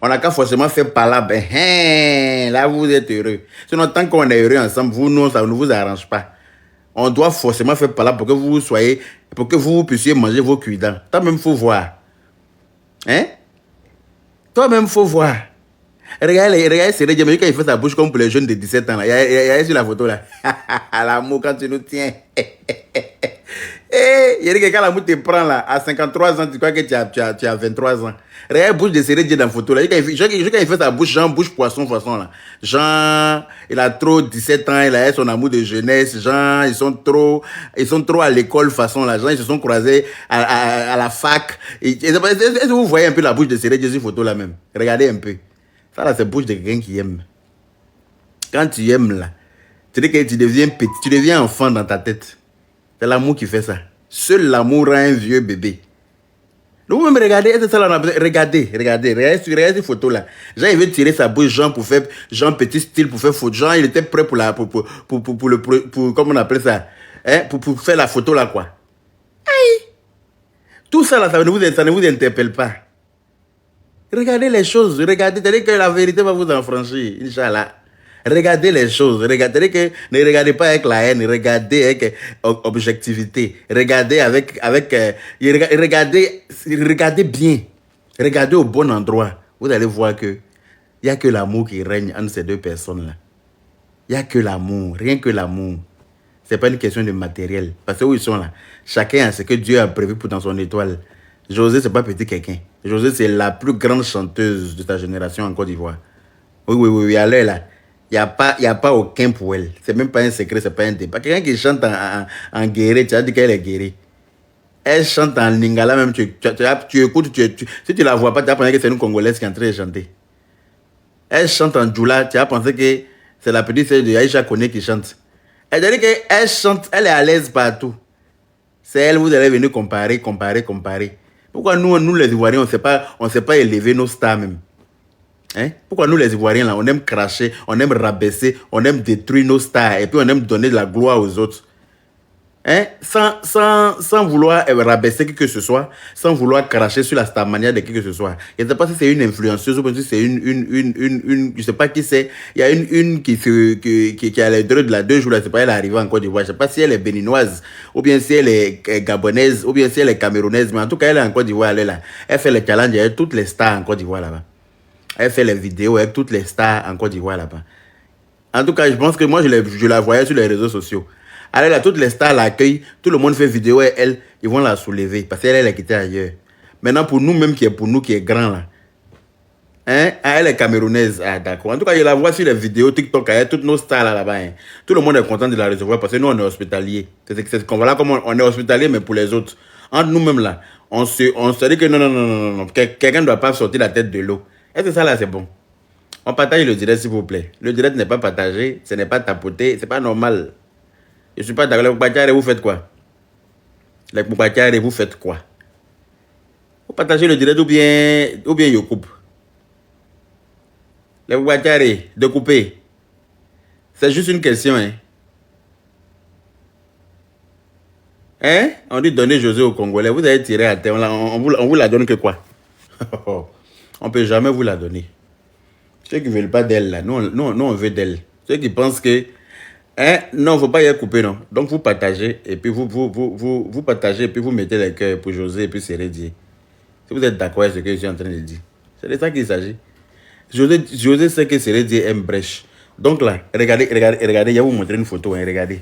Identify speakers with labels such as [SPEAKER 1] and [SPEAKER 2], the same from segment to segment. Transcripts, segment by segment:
[SPEAKER 1] On n'a qu'à forcément faire par là. Ben, là, vous êtes heureux. Sinon, tant qu'on est heureux ensemble, vous, non, ça ne vous arrange pas. On doit forcément faire par là pour que vous soyez, pour que vous puissiez manger vos cuidants. Toi-même, il faut voir. Hein? Toi-même, il faut voir. Regarde, c'est Dieu, mais quand il fait sa bouche comme pour les jeunes de 17 ans. Là. Il y a sur la photo là. L'amour, quand tu nous tiens. Il y a quelqu'un l'amour te prend là. À 53 ans, tu crois que tu as 23 ans. Regarde la bouche de Dieu dans la photo là. Quand il fait sa bouche, genre bouche poisson façon là. Genre, il a trop 17 ans, il a son amour de jeunesse. Genre, ils sont trop à l'école façon là. Genre, ils se sont croisés à la fac. Est-ce que vous voyez un peu la bouche de Dieu sur photo là même? Regardez un peu. Ça là, c'est bouche de quelqu'un qui aime. Quand tu aimes là, tu dis que tu deviens petit, tu deviens enfant dans ta tête. C'est l'amour qui fait ça. Seul l'amour rend un vieux bébé. Donc vous même regardez, c'est ça là, regardez ces photos là. Jean il veut tirer sa bouche, Jean pour faire, Jean petit style pour faire photo. Jean il était prêt pour comment on appelle ça, hein, pour faire la photo là quoi. Aïe. Tout ça là, ça ne vous interpelle pas. Regardez les choses, regardez, que la vérité va vous affranchir, Inch'Allah. Regardez les choses, ne regardez pas avec la haine, regardez avec objectivité, regardez regardez bien, regardez au bon endroit. Vous allez voir que il n'y a que l'amour qui règne entre ces deux personnes-là. Il n'y a que l'amour, rien que l'amour. Ce n'est pas une question de matériel. Parce que où ils sont là, chacun a ce que Dieu a prévu pour dans son étoile. José, ce n'est pas petit quelqu'un. José, c'est la plus grande chanteuse de sa génération en Côte d'Ivoire. Oui, allez là. Il n'y a pas aucun pour elle. Ce n'est même pas un secret, ce n'est pas un débat. Quelqu'un qui chante en guéré, tu as dit qu'elle est guérie. Elle chante en lingala même, tu écoutes, si tu ne la vois pas, tu as pensé que c'est une Congolaise qui est en train de chanter. Elle chante en djoula, tu as pensé que c'est la petite sœur de Aïcha Kone qui chante. Elle dit qu'elle chante, elle est à l'aise partout. C'est elle, vous allez venir comparer. Pourquoi nous les Ivoiriens, on ne sait pas élever nos stars même? Hein? Pourquoi nous les Ivoiriens là, on aime cracher, on aime rabaisser, on aime détruire nos stars et puis on aime donner de la gloire aux autres? Hein? Sans vouloir rabaisser qui que ce soit, sans vouloir cracher sur la star manière de qui que ce soit. Je ne sais pas si c'est une influenceuse ou si c'est je ne sais pas qui c'est. Il y a une qui a les droits de la 2 jours, là, c'est pas elle est arrivée en Côte d'Ivoire. Je ne sais pas si elle est béninoise, ou bien si elle est gabonaise, ou bien si elle est camerounaise, mais en tout cas elle est en Côte d'Ivoire, elle est là. Elle fait les challenges avec toutes les stars en Côte d'Ivoire là-bas. Elle fait les vidéos avec toutes les stars en Côte d'Ivoire là-bas. En tout cas, je pense que moi je la voyais sur les réseaux sociaux. Elle là, toutes les stars l'accueillent, tout le monde fait vidéo et elle, ils vont la soulever parce qu'elle est quittée ailleurs. Maintenant, pour nous même, pour nous qui est grand là, hein, elle est camerounaise, ah d'accord. En tout cas, je la vois sur les vidéos TikTok, avec toutes nos stars là-bas. Hein. Tout le monde est content de la recevoir parce que nous, on est hospitalier. Voilà comment on est hospitalier, mais pour les autres. Entre nous-mêmes là, on se dit que non. Quelqu'un ne doit pas sortir la tête de l'eau. Est-ce que ça là, c'est bon? On partage le direct, s'il vous plaît. Le direct n'est pas partagé, ce n'est pas tapoté, c'est pas normal. Je ne suis pas d'accord. Les Poupatiare, vous faites quoi? Les Poupatiare, vous faites quoi? Vous partagez le direct ou bien je coupe? Les Poupatiare, de couper. C'est juste une question, hein? Hein? On dit donner José au Congolais. Vous allez tirer à terre. On vous la donne que quoi? On ne peut jamais vous la donner. Ceux qui ne veulent pas d'elle, là, nous on veut d'elle. Ceux qui pensent que hein? Non, il ne faut pas y couper, non. Donc, vous partagez, et puis vous partagez, et puis vous mettez les cœurs pour José, et puis Sérédier. Si vous êtes d'accord avec ce que je suis en train de dire. C'est de ça qu'il s'agit. José sait que Sérédier aime Brèche. Donc là, regardez, je vais vous montrer une photo, hein, regardez.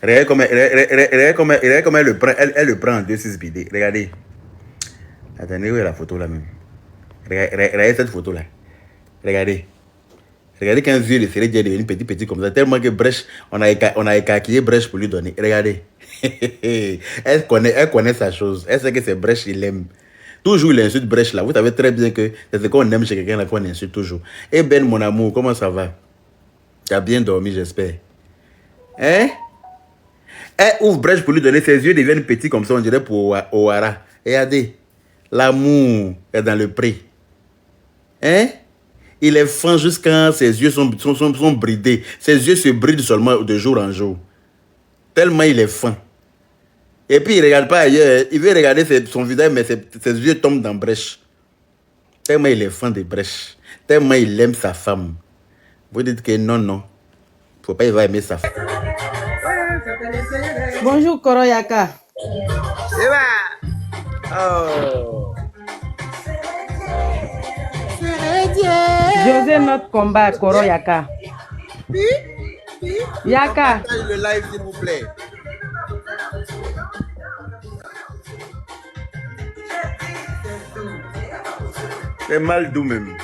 [SPEAKER 1] Regardez comment elle le prend, elle le prend en 2-6 BD. Regardez. Attendez, où est la photo là même? Regardez cette photo là. Regardez. Regardez qu'un vieux de Sérédier est devenu petit comme ça. Tellement que Brèche, on a écarquillé Brèche pour lui donner. Regardez. Elle connaît sa chose. Elle sait que c'est Brèche, il aime. Toujours il insulte Brèche là. Vous savez très bien que c'est ce qu'on aime chez quelqu'un là qu'on insulte toujours. Eh Ben, mon amour, comment ça va? Tu as bien dormi, j'espère. Hein? Elle ouvre Brèche pour lui donner. Ses yeux deviennent petits comme ça, on dirait pour Ouara. Regardez. L'amour est dans le prix. Hein? Il est fin jusqu'à ses yeux sont bridés. Ses yeux se brident seulement de jour en jour. Tellement il est fin. Et puis il ne regarde pas ailleurs. Il veut regarder son visage, mais ses yeux tombent dans Brèche. Tellement il est fan des brèches. Tellement il aime sa femme. Vous dites que non, non. Faut pas, il va aimer sa femme.
[SPEAKER 2] Bonjour, Koroyaka.
[SPEAKER 1] Oh.
[SPEAKER 2] José, notre combat, Koroyaka. Yaka.
[SPEAKER 1] Partage le live, s'il vous plaît. C'est mal doux même.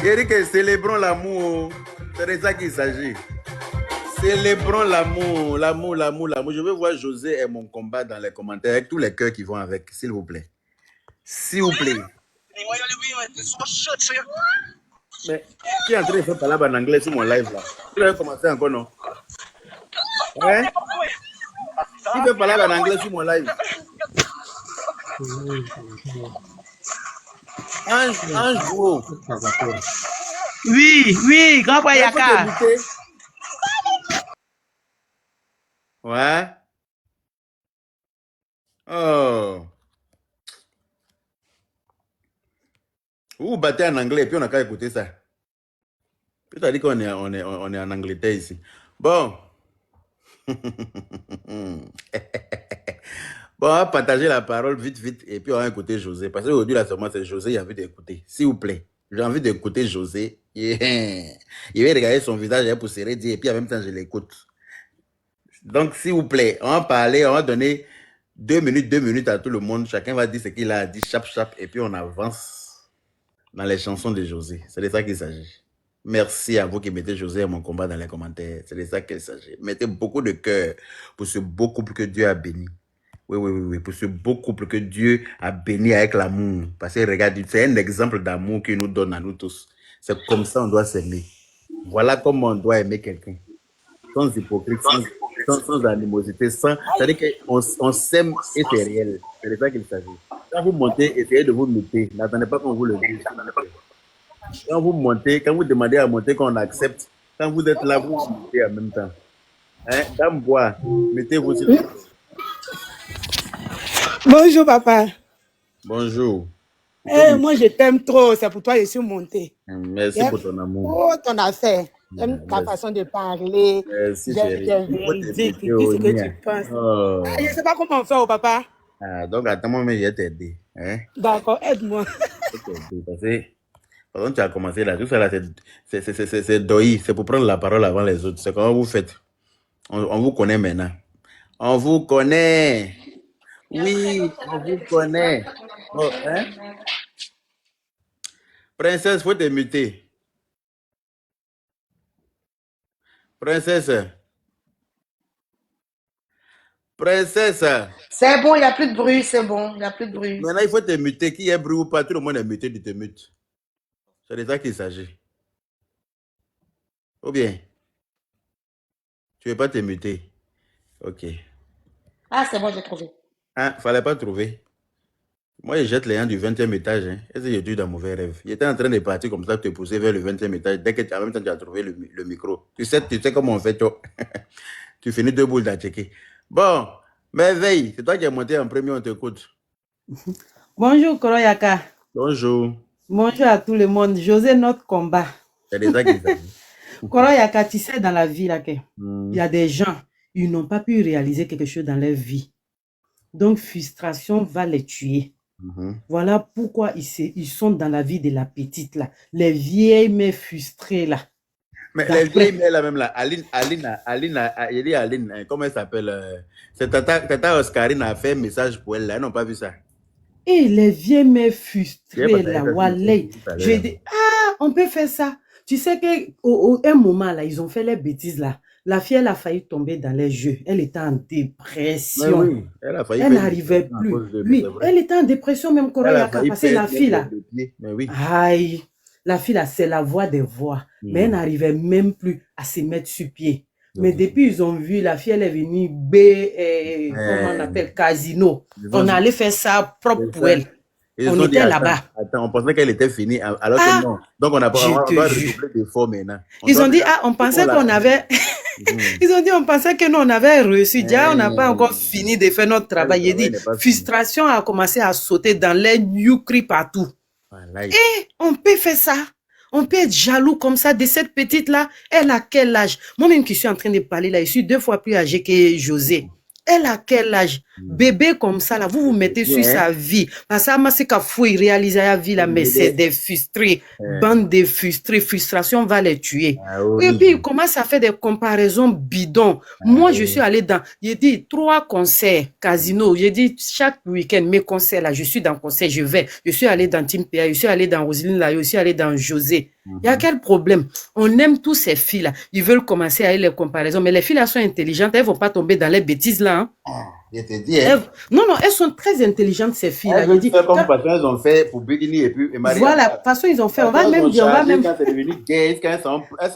[SPEAKER 1] Il dit que célébrons l'amour. C'est de ça qu'il s'agit. Célébrons l'amour, l'amour, l'amour, l'amour. Je veux voir José et mon combat dans les commentaires avec tous les cœurs qui vont avec, s'il vous plaît. S'il vous plaît. Mais qui est en train de faire parler en anglais sur mon live là? Tu vas commencer encore, non? Hein? Qui fait parler en anglais sur mon live? Ange gros.
[SPEAKER 2] Oui, grand Yaka.
[SPEAKER 1] Ouais. Oh. Vous battez en anglais et puis on n'a qu'à écouter ça. Puis tu as dit qu'on est en Angleterre ici. Bon. Bon, on va partager la parole vite et puis on va écouter José. Parce qu'aujourd'hui, là, seulement, c'est José, j'ai envie d'écouter. S'il vous plaît, j'ai envie d'écouter José. Yeah. Il va regarder son visage pour se redire et puis en même temps, je l'écoute. Donc, s'il vous plaît, on va parler, on va donner 2 minutes à tout le monde. Chacun va dire ce qu'il a dit, chap, et puis on avance dans les chansons de José. C'est de ça qu'il s'agit. Merci à vous qui mettez José à mon combat dans les commentaires. C'est de ça qu'il s'agit. Mettez beaucoup de cœur pour ce beau couple que Dieu a béni. Oui, pour ce beau couple que Dieu a béni avec l'amour. Parce que regarde, c'est un exemple d'amour qu'il nous donne à nous tous. C'est comme ça on doit s'aimer. Voilà comment on doit aimer quelqu'un. Sans hypocrite, sans animosité, c'est-à-dire qu'on s'aime et c'est réel. C'est de ça qu'il s'agit. Quand vous montez, essayez de vous muter. N'attendez pas qu'on vous le dise. Quand vous montez, quand vous demandez à monter, qu'on accepte. Quand vous êtes là, vous montez en même temps. Hein? Dame Bois, mettez-vous sur le...
[SPEAKER 3] Bonjour, papa.
[SPEAKER 1] Bonjour.
[SPEAKER 3] Moi, je t'aime trop. C'est pour toi que je suis montée.
[SPEAKER 1] Merci pour ton amour.
[SPEAKER 3] Oh, ton affaire. J'aime ta façon de parler.
[SPEAKER 1] Merci,
[SPEAKER 3] J'aime tes véridiques. Tu dis ce que tu penses. Oh. Je ne sais pas comment faire, oh, papa.
[SPEAKER 1] Ah, donc, attends-moi, mais je vais t'aider. Hein?
[SPEAKER 3] D'accord, aide-moi.
[SPEAKER 1] Parce que tu as commencé là, tout ça là, c'est doi. C'est pour prendre la parole avant les autres. C'est comment vous faites. On vous connaît maintenant. On vous connaît. Oui, on vous connaît. Oh, hein? Princesse, faut te muter. Princesse. Princesse.
[SPEAKER 4] C'est bon, il n'y a plus de bruit, c'est bon, il n'y a plus de bruit.
[SPEAKER 1] Maintenant, il faut te muter. Qui est bruit ou pas, tout le monde est muté, tu te mutes. C'est de ça qu'il s'agit. Ou bien, tu ne veux pas te muter. Ok.
[SPEAKER 4] Ah, c'est bon, j'ai trouvé.
[SPEAKER 1] Ah, fallait pas trouver. Moi, je jette les gens du 20e étage. Hein. Est-ce que j'ai dû dans mauvais rêve? Il était en train de partir comme ça, te pousser vers le 20e étage. Dès que en même temps, tu as trouvé le micro. Tu sais comment on fait, tu finis 2 boules d'à checker. Bon, merveille, c'est toi qui es monté en premier, on t'écoute.
[SPEAKER 2] Bonjour, Koroyaka.
[SPEAKER 1] Bonjour.
[SPEAKER 2] Bonjour à tout le monde. José, notre combat.
[SPEAKER 1] C'est des qui
[SPEAKER 2] Koroyaka, tu sais, dans la vie, là, il y a des gens, ils n'ont pas pu réaliser quelque chose dans leur vie. Donc, frustration va les tuer. Voilà pourquoi ils sont dans la vie de la petite, là. Les vieilles mères frustrées, là.
[SPEAKER 1] Mais les vieilles mères, là, même, là, Aline, il dit Aline, comment elle s'appelle? C'est Tata Oscarine a fait un message pour elle, là. Elles n'ont pas vu ça.
[SPEAKER 2] Et les vieilles mères frustrées, là, Wallet. Je dis, on peut faire ça. Tu sais qu'à un moment, là, ils ont fait les bêtises, là. La fille, elle a failli tomber dans les jeux. Elle était en dépression.
[SPEAKER 1] Mais oui, elle
[SPEAKER 2] n'arrivait plus. Oui, elle était en dépression, même Koroyaka, parce que la fille, là.
[SPEAKER 1] Mais oui.
[SPEAKER 2] Aïe, la fille, là, c'est la voix des voix. Mais elle n'arrivait même plus à se mettre sur pied. Mais depuis, ils ont vu, la fille, elle est venue comment on appelle, casino. On allait faire ça propre pour elle. On était là-bas.
[SPEAKER 1] Attends, on pensait qu'elle était finie, alors que non. Donc, on doit redoubler d'efforts maintenant.
[SPEAKER 2] Ils ont dit, on pensait qu'on avait... Ils ont dit, on pensait que nous, on avait reçu. Déjà, on n'a pas encore fini de faire notre travail. Il dit, frustration a commencé à sauter dans les new cris partout. Et on peut faire ça. On peut être jaloux comme ça de cette petite-là. Elle a quel âge? Moi-même qui suis en train de parler là, je suis 2 fois plus âgé que José. Elle a quel âge? Bébé comme ça, là, vous mettez sur sa vie. Parce que ça m'a c'est qu'à fouiller, réaliser la vie, là, mais c'est des frustrés. Bande de frustrés. Frustration va les tuer. Et puis, il commence à faire des comparaisons bidons. Moi, je suis allé dans, j'ai dit, 3 concerts, casino. J'ai dit, chaque week-end, mes concerts, là, je suis dans concert, je vais. Je suis allé dans Tim PA, je suis allé dans Roselyne, là, je suis allé dans José. Il y a quel problème? On aime tous ces filles-là. Ils veulent commencer à aller les comparaisons. Mais les filles-là sont intelligentes. Elles ne vont pas tomber dans les bêtises, là. Hein.
[SPEAKER 1] Je te dis, hein.
[SPEAKER 2] Non, elles sont très intelligentes, ces filles-là.
[SPEAKER 1] Elles veulent faire comme façon, elles ont fait pour Bikini et puis Marie.
[SPEAKER 2] Voilà, de toute façon, ils ont fait. On va même dire,
[SPEAKER 1] quand c'est devenu gay, quand elles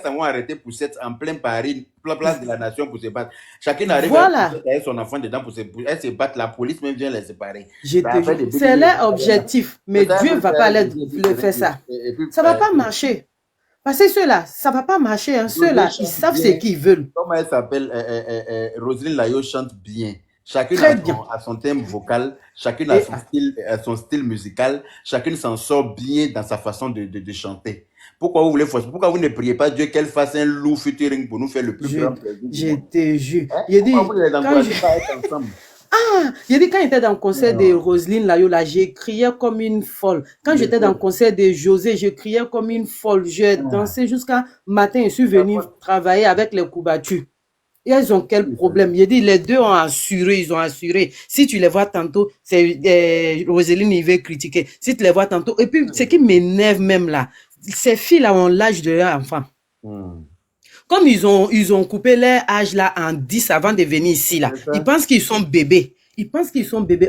[SPEAKER 1] sont arrêtées pour cette en plein Paris, place de la nation pour se battre. Chacune arrive à son enfant dedans pour se battre. La police même vient les séparer.
[SPEAKER 2] C'est leur objectif. Mais Dieu ne va pas le faire ça. Ça ne va pas marcher. Parce que ceux-là, ça ne va pas marcher. Hein. Ceux-là, ils savent ce qu'ils veulent.
[SPEAKER 1] Comment elle s'appelle? Roselyne Layo chante bien. Chacune a son thème vocal, chacune a son style musical, chacune s'en sort bien dans sa façon de chanter. Pourquoi vous ne priez pas Dieu qu'elle fasse un loup featuring pour nous faire le plus grand plaisir?
[SPEAKER 2] Je te jure. Il dit, j'ai dit, quand j'étais dans le concert de Roselyne Layo, là, j'ai crié comme une folle. Quand j'étais dans le concert de José, je criais comme une folle. J'ai dansé jusqu'à matin. Je suis venu travailler avec les coups battus. Et ils ont quel problème? J'ai dit, les deux ont assuré, ils ont assuré. Si tu les vois tantôt, c'est Roselyne, il veut critiquer. Si tu les vois tantôt, et puis, ce qui m'énerve même là, ces filles-là ont l'âge de leur enfant. Comme ils ont coupé leur âge là en 10 avant de venir ici là. Ils pensent qu'ils sont bébés.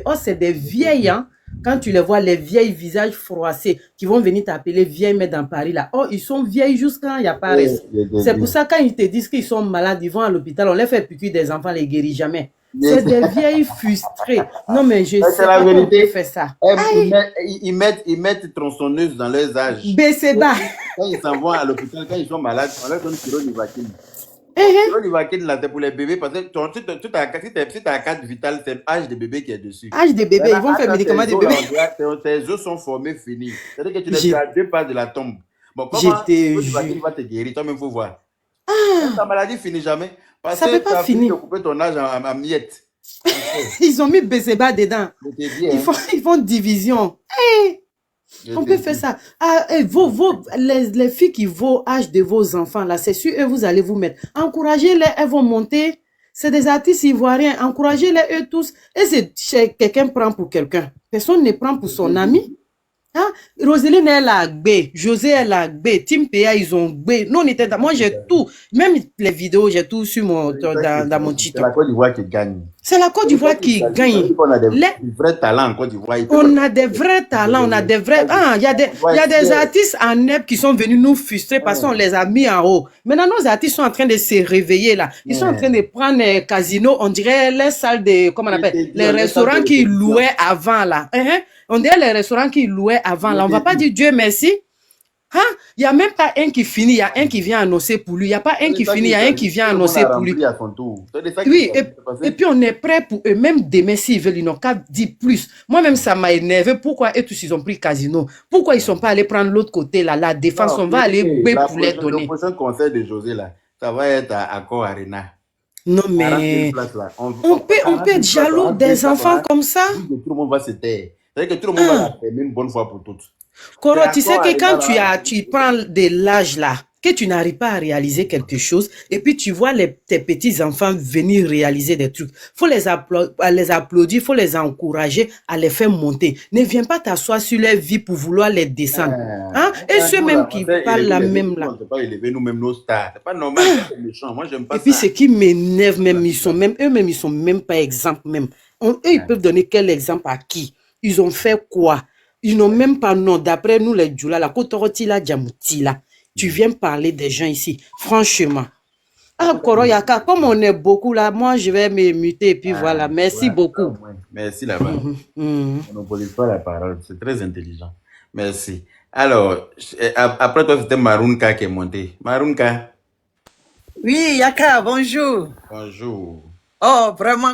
[SPEAKER 2] Oh, c'est des vieilles, hein. Quand tu les vois, les vieilles visages froissés qui vont venir t'appeler vieille mère dans Paris là. Oh, ils sont vieilles jusqu'à il n'y a pas reste. C'est pour ça quand ils te disent qu'ils sont malades, ils vont à l'hôpital, on les fait piquer des enfants, les guérit jamais. C'est des vieilles frustrées. Non, mais je sais
[SPEAKER 1] la
[SPEAKER 2] pas
[SPEAKER 1] vérité.
[SPEAKER 2] comment on fait ça.
[SPEAKER 1] Ils mettent tronçonneuse dans leurs âges.
[SPEAKER 2] Besseba.
[SPEAKER 1] Quand ils s'en vont à l'hôpital, quand ils sont malades, on leur donne Chironivaquine. Chironivaquine, là, c'est pour les bébés, parce que si tu as carte vitale, c'est l'âge de bébé qui est dessus.
[SPEAKER 2] Âge de bébé, ils vont faire médicaments de bébé.
[SPEAKER 1] Tes os sont formés, finis. C'est-à-dire que tu es à 2 pas de la tombe. Bon, comment Chironivaquine va te guérir? Toi-même, il faut voir. Ta maladie finit jamais. Parce
[SPEAKER 2] ça ne peut pas finir.
[SPEAKER 1] Tu as couper ton âge en miettes.
[SPEAKER 2] Ils ont mis Besseba dedans. Ils font division. Hey, on peut faire ça. Les filles qui vont âge de vos enfants, là, c'est sûr, eux, vous allez vous mettre. Encouragez-les, elles vont monter. C'est des artistes ivoiriens. Encouragez-les, eux tous. Et c'est quelqu'un prend pour quelqu'un. Personne ne prend pour son ami. Hein? Roselyne, elle a gbé. José, elle a gbé. Tim PA, ils ont gbé. Nous, on était moi, j'ai tout. Même les vidéos, j'ai tout sur dans mon titre.
[SPEAKER 1] C'est la Côte d'Ivoire qui gagne.
[SPEAKER 2] C'est la Côte d'Ivoire qui gagne.
[SPEAKER 1] On a des vrais talents en Côte d'Ivoire.
[SPEAKER 2] On a des vrais talents. On a des vrais. Il y a des artistes en NEP qui sont venus nous frustrer parce qu'on les a mis en haut. Maintenant, nos artistes sont en train de se réveiller là. Ils sont en train de prendre les casinos. On dirait les salles de, comment on appelle, les restaurants qu'ils louaient avant là. On dirait les restaurants qu'ils louaient avant. Là, on ne va pas dire Dieu merci. Hein? Il n'y a même pas un qui finit, il y a un qui vient annoncer pour lui. Il n'y a pas un qui finit, il y a un qui vient annoncer pour lui. Oui, et puis on est prêt pour eux. Même demain, s'ils veulent, ils n'ont qu'à dire plus. Moi-même, ça m'a énervé. Pourquoi eux tous, ils ont pris casino? Pourquoi ils ne sont pas allés prendre l'autre côté, là, la défense? On va aller pour les donner.
[SPEAKER 1] Le prochain conseil de José, là, ça va être à Accor Arena.
[SPEAKER 2] Non, mais on peut être jaloux des enfants comme ça.
[SPEAKER 1] Tout le monde va se taire. C'est-à-dire que tout le monde va la fermer une bonne fois pour toutes.
[SPEAKER 2] Coro, tu sais que quand tu prends de l'âge là, que tu n'arrives pas à réaliser quelque chose, et puis tu vois tes petits-enfants venir réaliser des trucs, faut les applaudir, faut les encourager à les faire monter. Ne viens pas t'asseoir sur leur vie pour vouloir les descendre. Hein? Et ceux même qui parlent la même là.
[SPEAKER 1] On ne peut pas élever nous-mêmes nos stars. C'est pas normal, c'est méchant. Moi, j'aime pas ça.
[SPEAKER 2] Et puis ce qui m'énerve même, eux-mêmes, ils sont même pas exemples même. Eux, ils peuvent donner quel exemple à qui? Ils ont fait quoi? Ils n'ont même pas nom. D'après nous, les Djoula, la Kotoroti, la Djamouti, là. Tu viens parler des gens ici. Franchement, Ah, Koroyaka, comme on est beaucoup là, moi je vais me muter et puis voilà. Merci beaucoup.
[SPEAKER 1] Merci là-bas. On n'oppose pas la parole, c'est très intelligent. Merci. Alors, après toi, c'était Marunka qui est monté. Marunka.
[SPEAKER 3] Oui, Yaka, bonjour.
[SPEAKER 1] Bonjour.
[SPEAKER 3] Oh, vraiment,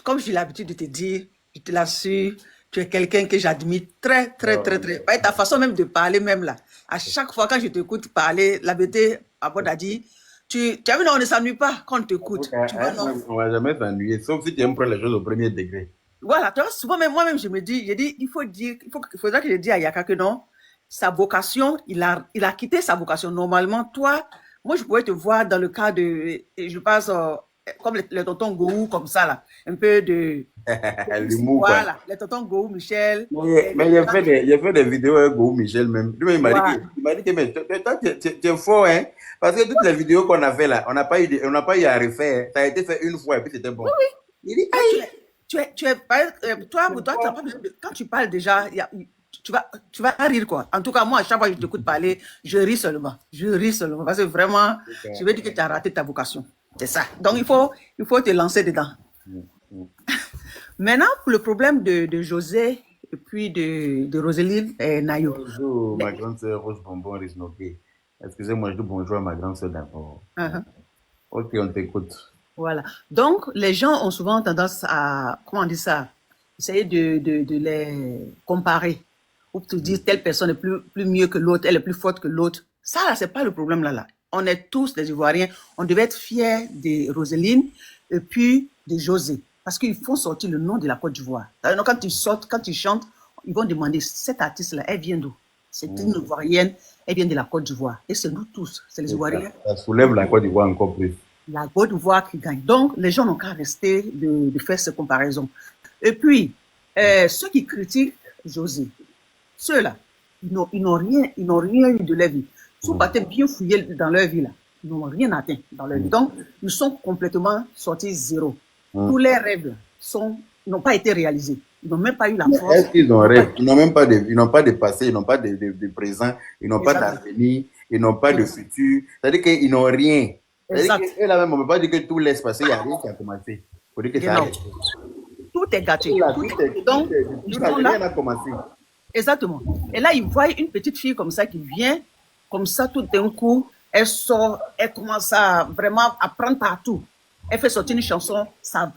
[SPEAKER 3] comme j'ai l'habitude de te dire, je te l'assure, tu es quelqu'un que j'admire très, très, très, très. Ta façon même de parler, même là. À chaque fois, quand je t'écoute parler, la beauté, Abod a dit, tu as vu, non, on ne s'ennuie pas quand on t'écoute.
[SPEAKER 1] On ne va jamais s'ennuyer, sauf si tu aimes prendre les choses au premier degré.
[SPEAKER 3] Voilà, tu vois, souvent, moi-même, je me dis, il faudra que je dise à Yaka que non, sa vocation, il a quitté sa vocation. Normalement, toi, moi, je pourrais te voir dans le cas de, je pense, comme les tontons Gou, comme ça, là, un peu de...
[SPEAKER 1] L'humour,
[SPEAKER 3] voilà, les tontons Gou, Michel.
[SPEAKER 1] Mais il a fait des vidéos avec Gou, Michel même. Lui, il m'a dit que mais, toi, tu es fort, hein, parce que toutes les vidéos qu'on a fait là, on n'a pas eu à refaire. Ça a été fait une fois et puis c'était bon.
[SPEAKER 3] Oui.
[SPEAKER 1] Il dit,
[SPEAKER 3] toi, quand tu parles déjà, tu vas rire, quoi. En tout cas, moi, à chaque fois que je t'écoute parler, je ris seulement. Parce que vraiment, je veux dire que tu as raté ta vocation. C'est ça. Donc, il faut te lancer dedans. Maintenant, pour le problème de José et puis de Roseline et Nayo.
[SPEAKER 1] Bonjour, ma grande sœur Rose Bonbon Risnoké. Excusez-moi, je dis bonjour à ma grande sœur d'abord. Ok, on t'écoute.
[SPEAKER 3] Voilà. Donc, les gens ont souvent tendance à, comment on dit ça, essayer de les comparer. Ou te dire telle personne est plus mieux que l'autre, elle est plus forte que l'autre. Ça, là, c'est pas le problème là. On est tous des Ivoiriens. On devait être fiers de Roseline et puis de José. Parce qu'ils font sortir le nom de la Côte d'Ivoire. Quand tu chantes, ils vont demander, cette artiste-là, elle vient d'où? C'est une Ivoirienne, elle vient de la Côte d'Ivoire. Et c'est nous tous, c'est les Ivoiriens.
[SPEAKER 1] Ça soulève la Côte d'Ivoire encore plus.
[SPEAKER 3] La Côte d'Ivoire qui gagne. Donc, les gens n'ont qu'à rester de faire ces comparaisons. Et puis, ceux qui critiquent José, ceux-là, ils n'ont rien eu de leur vie. Ils sont partis bien fouillés dans leur vie, là. Ils n'ont rien atteint dans leur vie. Donc, ils sont complètement sortis zéro. Tous les rêves n'ont pas été réalisés. Ils n'ont même pas eu la force.
[SPEAKER 1] Est-ce qu'ils ont rêvé? Ils n'ont même pas ils n'ont pas de passé, ils n'ont pas de présent, ils n'ont pas d'avenir, ils n'ont pas de futur. C'est-à-dire qu'ils n'ont rien. C'est-à-dire que là même, on ne peut pas dire que tout laisse passer, il n'y a rien qui a commencé. Il faut dire que ça arrête.
[SPEAKER 3] Tout est gâté.
[SPEAKER 1] Donc, rien n'a commencé.
[SPEAKER 3] Exactement. Et là, ils voient une petite fille comme ça qui vient, comme ça, tout d'un coup, elle sort, elle commence à vraiment apprendre partout. Elle fait sortir une chanson, ça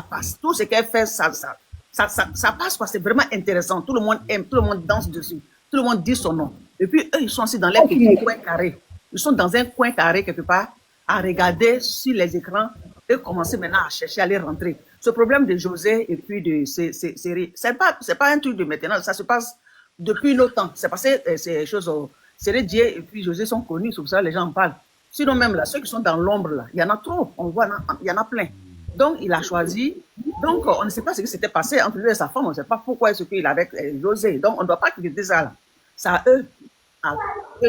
[SPEAKER 3] passe. Tout ce qu'elle fait, ça passe, quoi. C'est vraiment intéressant. Tout le monde aime, tout le monde danse dessus. Tout le monde dit son nom. Et puis, eux, ils sont assis dans leur petit coin carré. Ils sont dans un coin carré quelque part, à regarder sur les écrans et commencer maintenant à chercher à les rentrer. Ce problème de José et puis de ces séries, c'est pas un truc de maintenant, ça se passe depuis longtemps. C'est passé, ces choses, Série Dié et puis José sont connus, c'est pour ça que les gens en parlent. Sinon même là, ceux qui sont dans l'ombre là, il y en a trop, on voit, il y en a plein. Donc il a choisi, donc on ne sait pas ce qui s'était passé entre lui et sa femme, on ne sait pas pourquoi est-ce qu'il est avec José. Donc on ne doit pas critiquer ça là. C'est à eux,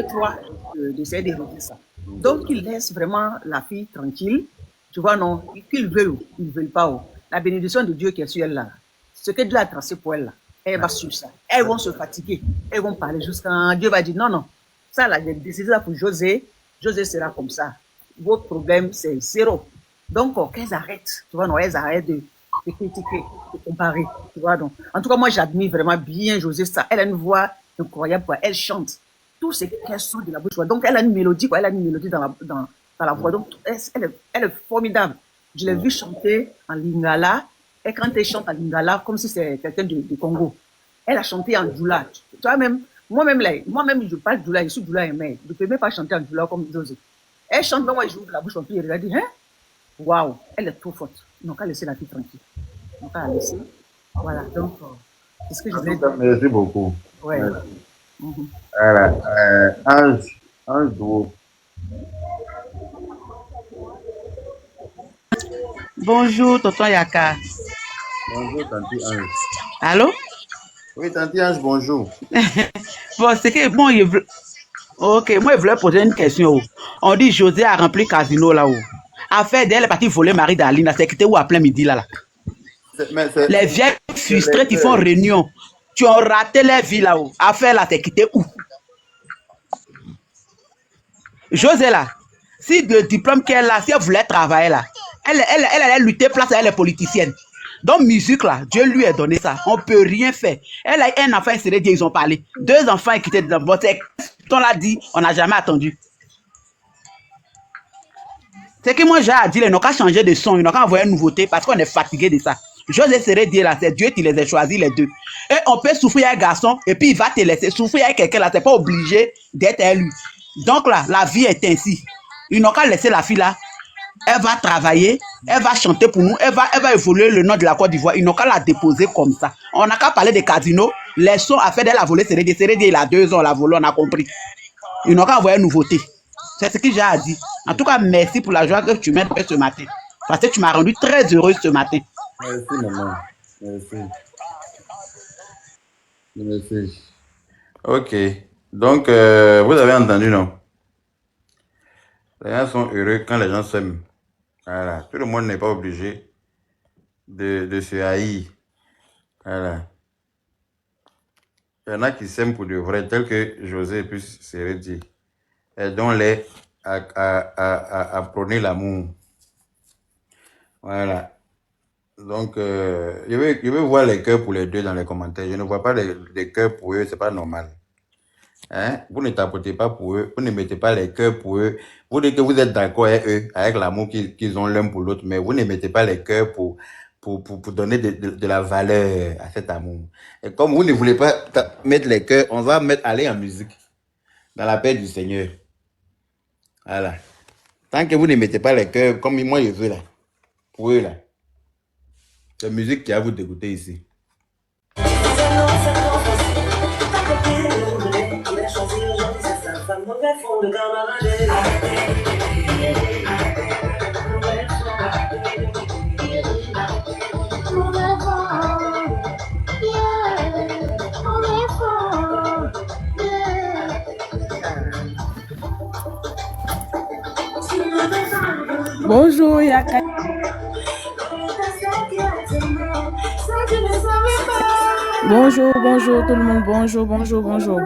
[SPEAKER 3] trois, d'essayer de régler ça. Donc ils laissent vraiment la fille tranquille, tu vois, non, qu'ils veulent ou ils ne veulent pas. La bénédiction de Dieu qui est sur elle là, ce que Dieu a tracé pour elle là, elle va suivre ça. Elles vont se fatiguer, elles vont parler jusqu'à Dieu va dire non, non, ça là, j'ai décidé ça pour José, José sera comme ça. Votre problème, c'est zéro. Donc, qu'elles arrêtent, tu vois, non, elles arrêtent de critiquer, de comparer, tu vois. Donc, en tout cas, moi, j'admire vraiment bien José, ça. Elle a une voix incroyable, quoi. Elle chante. Tout ce qu'elle sort de la bouche, quoi. Donc, elle a une mélodie, quoi. Elle a une mélodie dans la voix. Donc, elle est formidable. Je l'ai vue chanter en lingala. Et quand elle chante en lingala, comme si c'était quelqu'un du Congo, elle a chanté en djoula. Tu vois, moi-même, je parle djoula, je suis djoula mais je ne peux même pas chanter en djoula comme José. Elle chante, moi, je ouvre la bouche, et elle dit, hein? Waouh, elle est trop forte. Ils n'ont qu'à laisser la fille tranquille. Ils n'ont qu'à la laisser. Voilà, donc, c'est ce que je voulais dire.
[SPEAKER 1] Merci beaucoup.
[SPEAKER 3] Ouais.
[SPEAKER 1] Voilà. Ange Dou.
[SPEAKER 2] Bonjour, tonton Yaka.
[SPEAKER 1] Bonjour, Tanti Ange.
[SPEAKER 2] Allô?
[SPEAKER 1] Oui, Tanti Ange, bonjour.
[SPEAKER 2] Bon, c'est que, bon, ok, moi, je voulais poser une question. On dit José a rempli casino là-haut. Affaire d'elle est partie voler Marie d'Aline. C'est que où à plein midi là. Les vieilles frustrées qui font réunion. Tu as raté leur vie là-haut. Affaire là, t'es quitté où? José là.
[SPEAKER 5] Si le diplôme qu'elle a, si elle voulait travailler là, elle allait lutter place à elle est politicienne. Donc, musique là, Dieu lui a donné ça. On ne peut rien faire. Elle a un enfant, ils ont parlé. 2 enfants qui étaient dans votre. On l'a dit, on n'a jamais attendu. C'est que moi j'ai dit, ils n'ont qu'à changer de son, ils n'ont qu'à envoyer une nouveauté parce qu'on est fatigué de ça. José serait dit là, c'est Dieu qui les a choisis les deux. Et on peut souffrir avec un garçon et puis il va te laisser. Souffrir avec quelqu'un là, c'est pas obligé d'être à lui. Donc là, la vie est ainsi. Ils n'ont qu'à laisser la fille là. Elle va travailler, elle va chanter pour nous, elle va évoluer le nom de la Côte d'Ivoire. Ils n'ont qu'à la déposer comme ça. On n'a qu'à parler des casinos. Les sons à faire d'elle a volé, Sérédie, il a 2 ans, on l'a volé, on a compris. Ils n'ont qu'à envoyer une nouveauté. C'est ce que j'ai à dire. En tout cas, merci pour la joie que tu m'as fait ce matin. Parce que tu m'as rendu très heureuse ce matin.
[SPEAKER 1] Merci, maman. Merci. Merci. Ok. Donc, vous avez entendu, non? Les gens sont heureux quand les gens s'aiment. Voilà. Tout le monde n'est pas obligé de se haïr. Voilà. Il y en a qui s'aiment pour de vrai, tel que José puis Sérédie. Aidons-les à prôner l'amour. Voilà. Donc, je vais voir les cœurs pour les deux dans les commentaires. Je ne vois pas les cœurs pour eux, c'est pas normal. Hein? Vous ne tapotez pas pour eux, vous ne mettez pas les cœurs pour eux. Vous dites que vous êtes d'accord avec eux, avec l'amour qu'ils ont l'un pour l'autre, mais vous ne mettez pas les cœurs pour donner de la valeur à cet amour. Et comme vous ne voulez pas mettre les cœurs, on va aller en musique, dans la paix du Seigneur. Voilà. Tant que vous ne mettez pas les cœurs, comme moi je veux là, pour eux là, c'est la musique qui a vous dégoûter ici.
[SPEAKER 2] Bonjour, Yaka. Bonjour, bonjour tout le monde. Bonjour, bonjour, bonjour.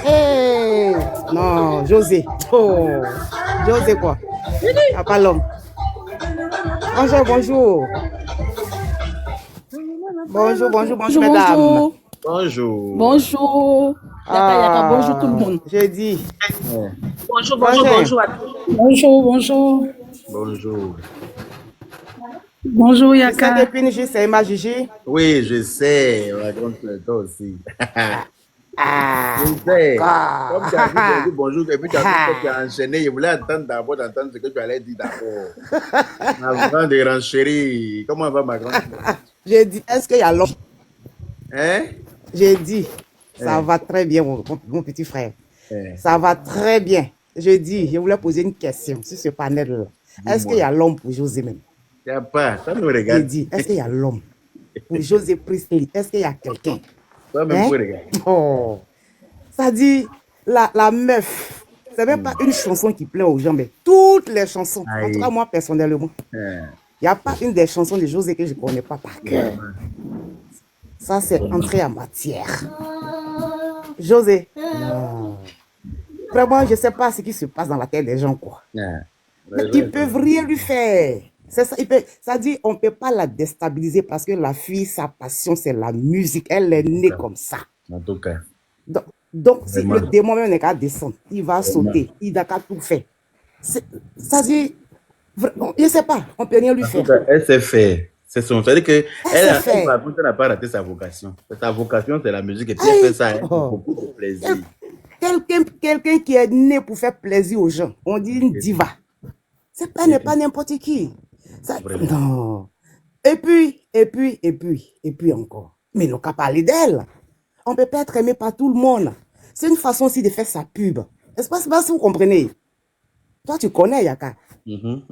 [SPEAKER 2] Hey, non, José. Oh, José quoi? Ah, pas l'homme. Bonjour, bonjour. Bonjour, bonjour, bonjour, mesdames.
[SPEAKER 1] Bonjour.
[SPEAKER 2] Bonjour. Yaka, bonjour tout le monde. J'ai dit.
[SPEAKER 3] Bonjour, bonjour, bonjour à tous.
[SPEAKER 2] Bonjour, bonjour.
[SPEAKER 1] Bonjour.
[SPEAKER 2] Bonjour, Yaka. Tu sais depuis Niger, c'est ma Gigi?
[SPEAKER 1] Oui, je sais. Raconte toi aussi. Je sais. Comme tu as dit bonjour, et puis tu as enchaîné. Je voulais attendre d'abord d'entendre ce que tu allais dire d'abord. Avant de renchérir. Comment va ma grande?
[SPEAKER 2] J'ai dit, est-ce qu'il y a l'homme?
[SPEAKER 1] Hein?
[SPEAKER 2] J'ai dit, ça va très bien, mon petit frère. Ça va très bien. Je dis, je voulais poser une question sur ce panel-là. Est-ce qu'il y a l'homme pour José même?
[SPEAKER 1] Il n'y a pas, ça nous regarde.
[SPEAKER 2] Je dis, est-ce qu'il y a l'homme pour José Priestley? Est-ce qu'il y a quelqu'un?
[SPEAKER 1] Toi-même, vous regarde.
[SPEAKER 2] Oh, ça dit, la meuf, c'est même pas une chanson qui plaît aux gens, mais toutes les chansons. En tout cas, moi, personnellement, il n'y a pas une des chansons de José que je ne connais pas par cœur. Ça, c'est entré en matière. José, vraiment, je ne sais pas ce qui se passe dans la tête des gens, quoi. Mais ils ne peuvent rien lui faire. C'est ça, ça dit, on ne peut pas la déstabiliser parce que la fille, sa passion, c'est la musique. Elle est née comme ça.
[SPEAKER 1] En tout cas.
[SPEAKER 2] Donc si le démon même n'est qu'à descendre, il va sauter, il n'a qu'à tout faire. Ça dit, je ne sais pas, on ne peut rien lui faire.
[SPEAKER 1] Cas, elle sait faire. C'est son. C'est-à-dire qu'elle n'a pas raté sa vocation. Sa vocation, c'est la musique et puis elle fait ça avec beaucoup de plaisir.
[SPEAKER 2] Quelqu'un qui est né pour faire plaisir aux gens, on dit une diva. n'est pas n'importe qui. Ça, non. Et puis encore. Mais nous qu'à parler d'elle. On ne peut pas être aimé par tout le monde. C'est une façon aussi de faire sa pub. Est-ce pas si vous comprenez? Toi, tu connais Yaka.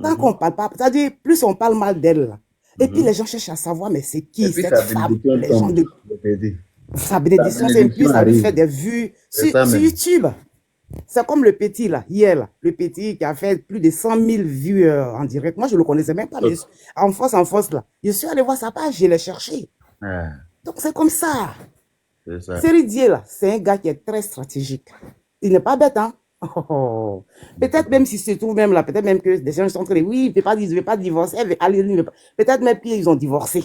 [SPEAKER 2] Tant qu'on ne parle pas, c'est-à-dire, plus on parle mal d'elle, Et puis les gens cherchent à savoir, mais c'est
[SPEAKER 1] Et
[SPEAKER 2] qui
[SPEAKER 1] puis
[SPEAKER 2] cette
[SPEAKER 1] sa
[SPEAKER 2] femme?
[SPEAKER 1] bénédiction
[SPEAKER 2] Les gens
[SPEAKER 1] tombe.
[SPEAKER 2] de
[SPEAKER 1] Je t'ai dit.
[SPEAKER 2] sa
[SPEAKER 1] Sa
[SPEAKER 2] bénédiction, c'est plus,
[SPEAKER 1] bénédiction
[SPEAKER 2] ça lui fait
[SPEAKER 1] arrive.
[SPEAKER 2] des vues
[SPEAKER 1] C'est ça
[SPEAKER 2] sur
[SPEAKER 1] même.
[SPEAKER 2] YouTube. C'est comme le petit là, hier là, le petit qui a fait plus de 100 000 vues en direct. Moi, je ne le connaissais même pas, mais en force là, je suis allé voir sa page, je l'ai cherché.
[SPEAKER 1] Ah,
[SPEAKER 2] Donc c'est comme ça.
[SPEAKER 1] c'est ça.
[SPEAKER 2] Seridier là, c'est un gars qui est très stratégique. Il n'est pas bête, hein. Oh. Peut-être même s'il se trouve même là, peut-être même que des gens sont en train de dire, oui, il ne veut pas divorcer. Peut-être même qu'ils ont divorcé.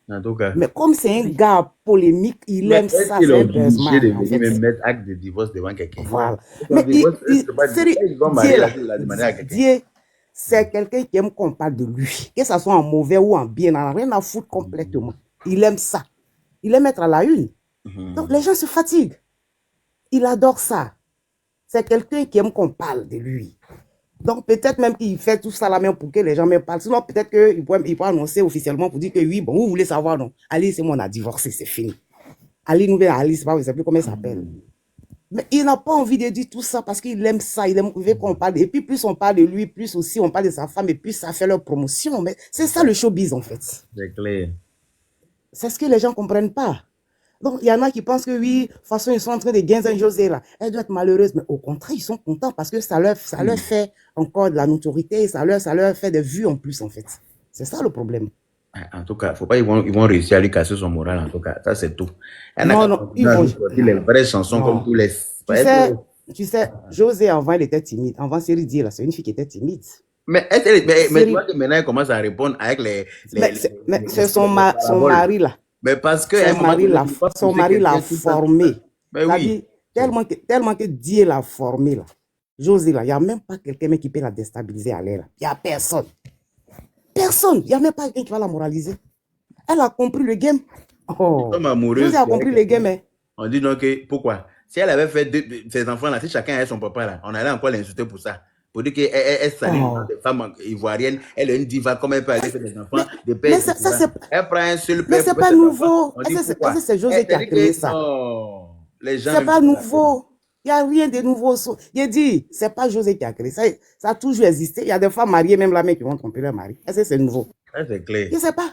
[SPEAKER 1] En tout cas.
[SPEAKER 2] Mais comme c'est un gars polémique, il
[SPEAKER 1] Mais
[SPEAKER 2] aime
[SPEAKER 1] est-ce
[SPEAKER 2] ça,
[SPEAKER 1] qu'ils
[SPEAKER 2] c'est
[SPEAKER 1] ont
[SPEAKER 2] un
[SPEAKER 1] obligé
[SPEAKER 2] businessman,
[SPEAKER 1] de
[SPEAKER 2] en
[SPEAKER 1] venir
[SPEAKER 2] fait.
[SPEAKER 1] même mettre acte de divorce devant quelqu'un?
[SPEAKER 2] Voilà.
[SPEAKER 1] Son
[SPEAKER 2] Mais
[SPEAKER 1] divorce, est-ce que pas ils vont marier
[SPEAKER 2] Dieu, là,
[SPEAKER 1] la demander à quelqu'un?
[SPEAKER 2] Dieu, c'est quelqu'un qui aime qu'on parle de lui. Que ça soit en mauvais ou en bien, il n'a rien à foutre complètement. Il aime ça. Il aime être à la une. Donc les gens se fatiguent. Il adore ça. C'est quelqu'un qui aime qu'on parle de lui. Donc peut-être même qu'il fait tout ça là même pour que les gens me parlent. Sinon peut-être qu'il peut annoncer officiellement pour dire que oui, bon, vous voulez savoir, non. Alice et moi on a divorcé, c'est fini. Ali nous vient Alice, je ne sais plus comment elle s'appelle. Mais il n'a pas envie de dire tout ça parce qu'il aime ça, il veut qu'on parle. Et puis plus on parle de lui, plus aussi on parle de sa femme et plus ça fait leur promotion. Mais c'est ça le showbiz en fait.
[SPEAKER 1] C'est clair.
[SPEAKER 2] C'est ce que les gens ne comprennent pas. Donc, il y en a qui pensent que oui, de toute façon, ils sont en train de gagner José là. Elle doit être malheureuse. Mais au contraire, ils sont contents parce que ça leur fait encore de la notoriété, ça leur fait des vues en plus, en fait. C'est ça le problème.
[SPEAKER 1] En tout cas, faut pas ils vont réussir à lui casser son moral, en tout cas. Ça, c'est tout.
[SPEAKER 2] Non, ils vont
[SPEAKER 1] sortir les vraies chansons comme tous les.
[SPEAKER 2] Tu sais, José, avant, elle était timide. Avant, Seridier, là, c'est une fille qui était timide.
[SPEAKER 1] Mais tu vois que maintenant, elle commence à répondre avec les.
[SPEAKER 2] Mais c'est son mari, là.
[SPEAKER 1] Mais parce que
[SPEAKER 2] son mari l'a formé.
[SPEAKER 1] Mais oui.
[SPEAKER 2] Tellement que Dieu l'a formé, là. José, là, il n'y a même pas quelqu'un qui peut la déstabiliser à l'air. Il n'y a personne. Personne. Il n'y a même pas quelqu'un qui va la moraliser. Elle a compris le game. Oh. José a compris le game. Hein.
[SPEAKER 1] On dit donc, pourquoi? Si elle avait fait ses enfants là, si chacun avait son papa là, on allait encore l'insulter pour ça. Pour dire qu'elle salit des femmes ivoiriennes, elle est une diva, comme elle peut aller faire des enfants, des pères. Elle prend un seul père.
[SPEAKER 2] Mais c'est pas nouveau. C'est José qui a créé ça. C'est pas nouveau. Il n'y a rien de nouveau. Il dit, c'est pas José qui a créé ça. Ça a toujours existé. Il y a des femmes mariées, même la mère qui vont tromper leur mari. Est-ce que c'est nouveau?
[SPEAKER 1] C'est clair.
[SPEAKER 2] Je ne sais pas.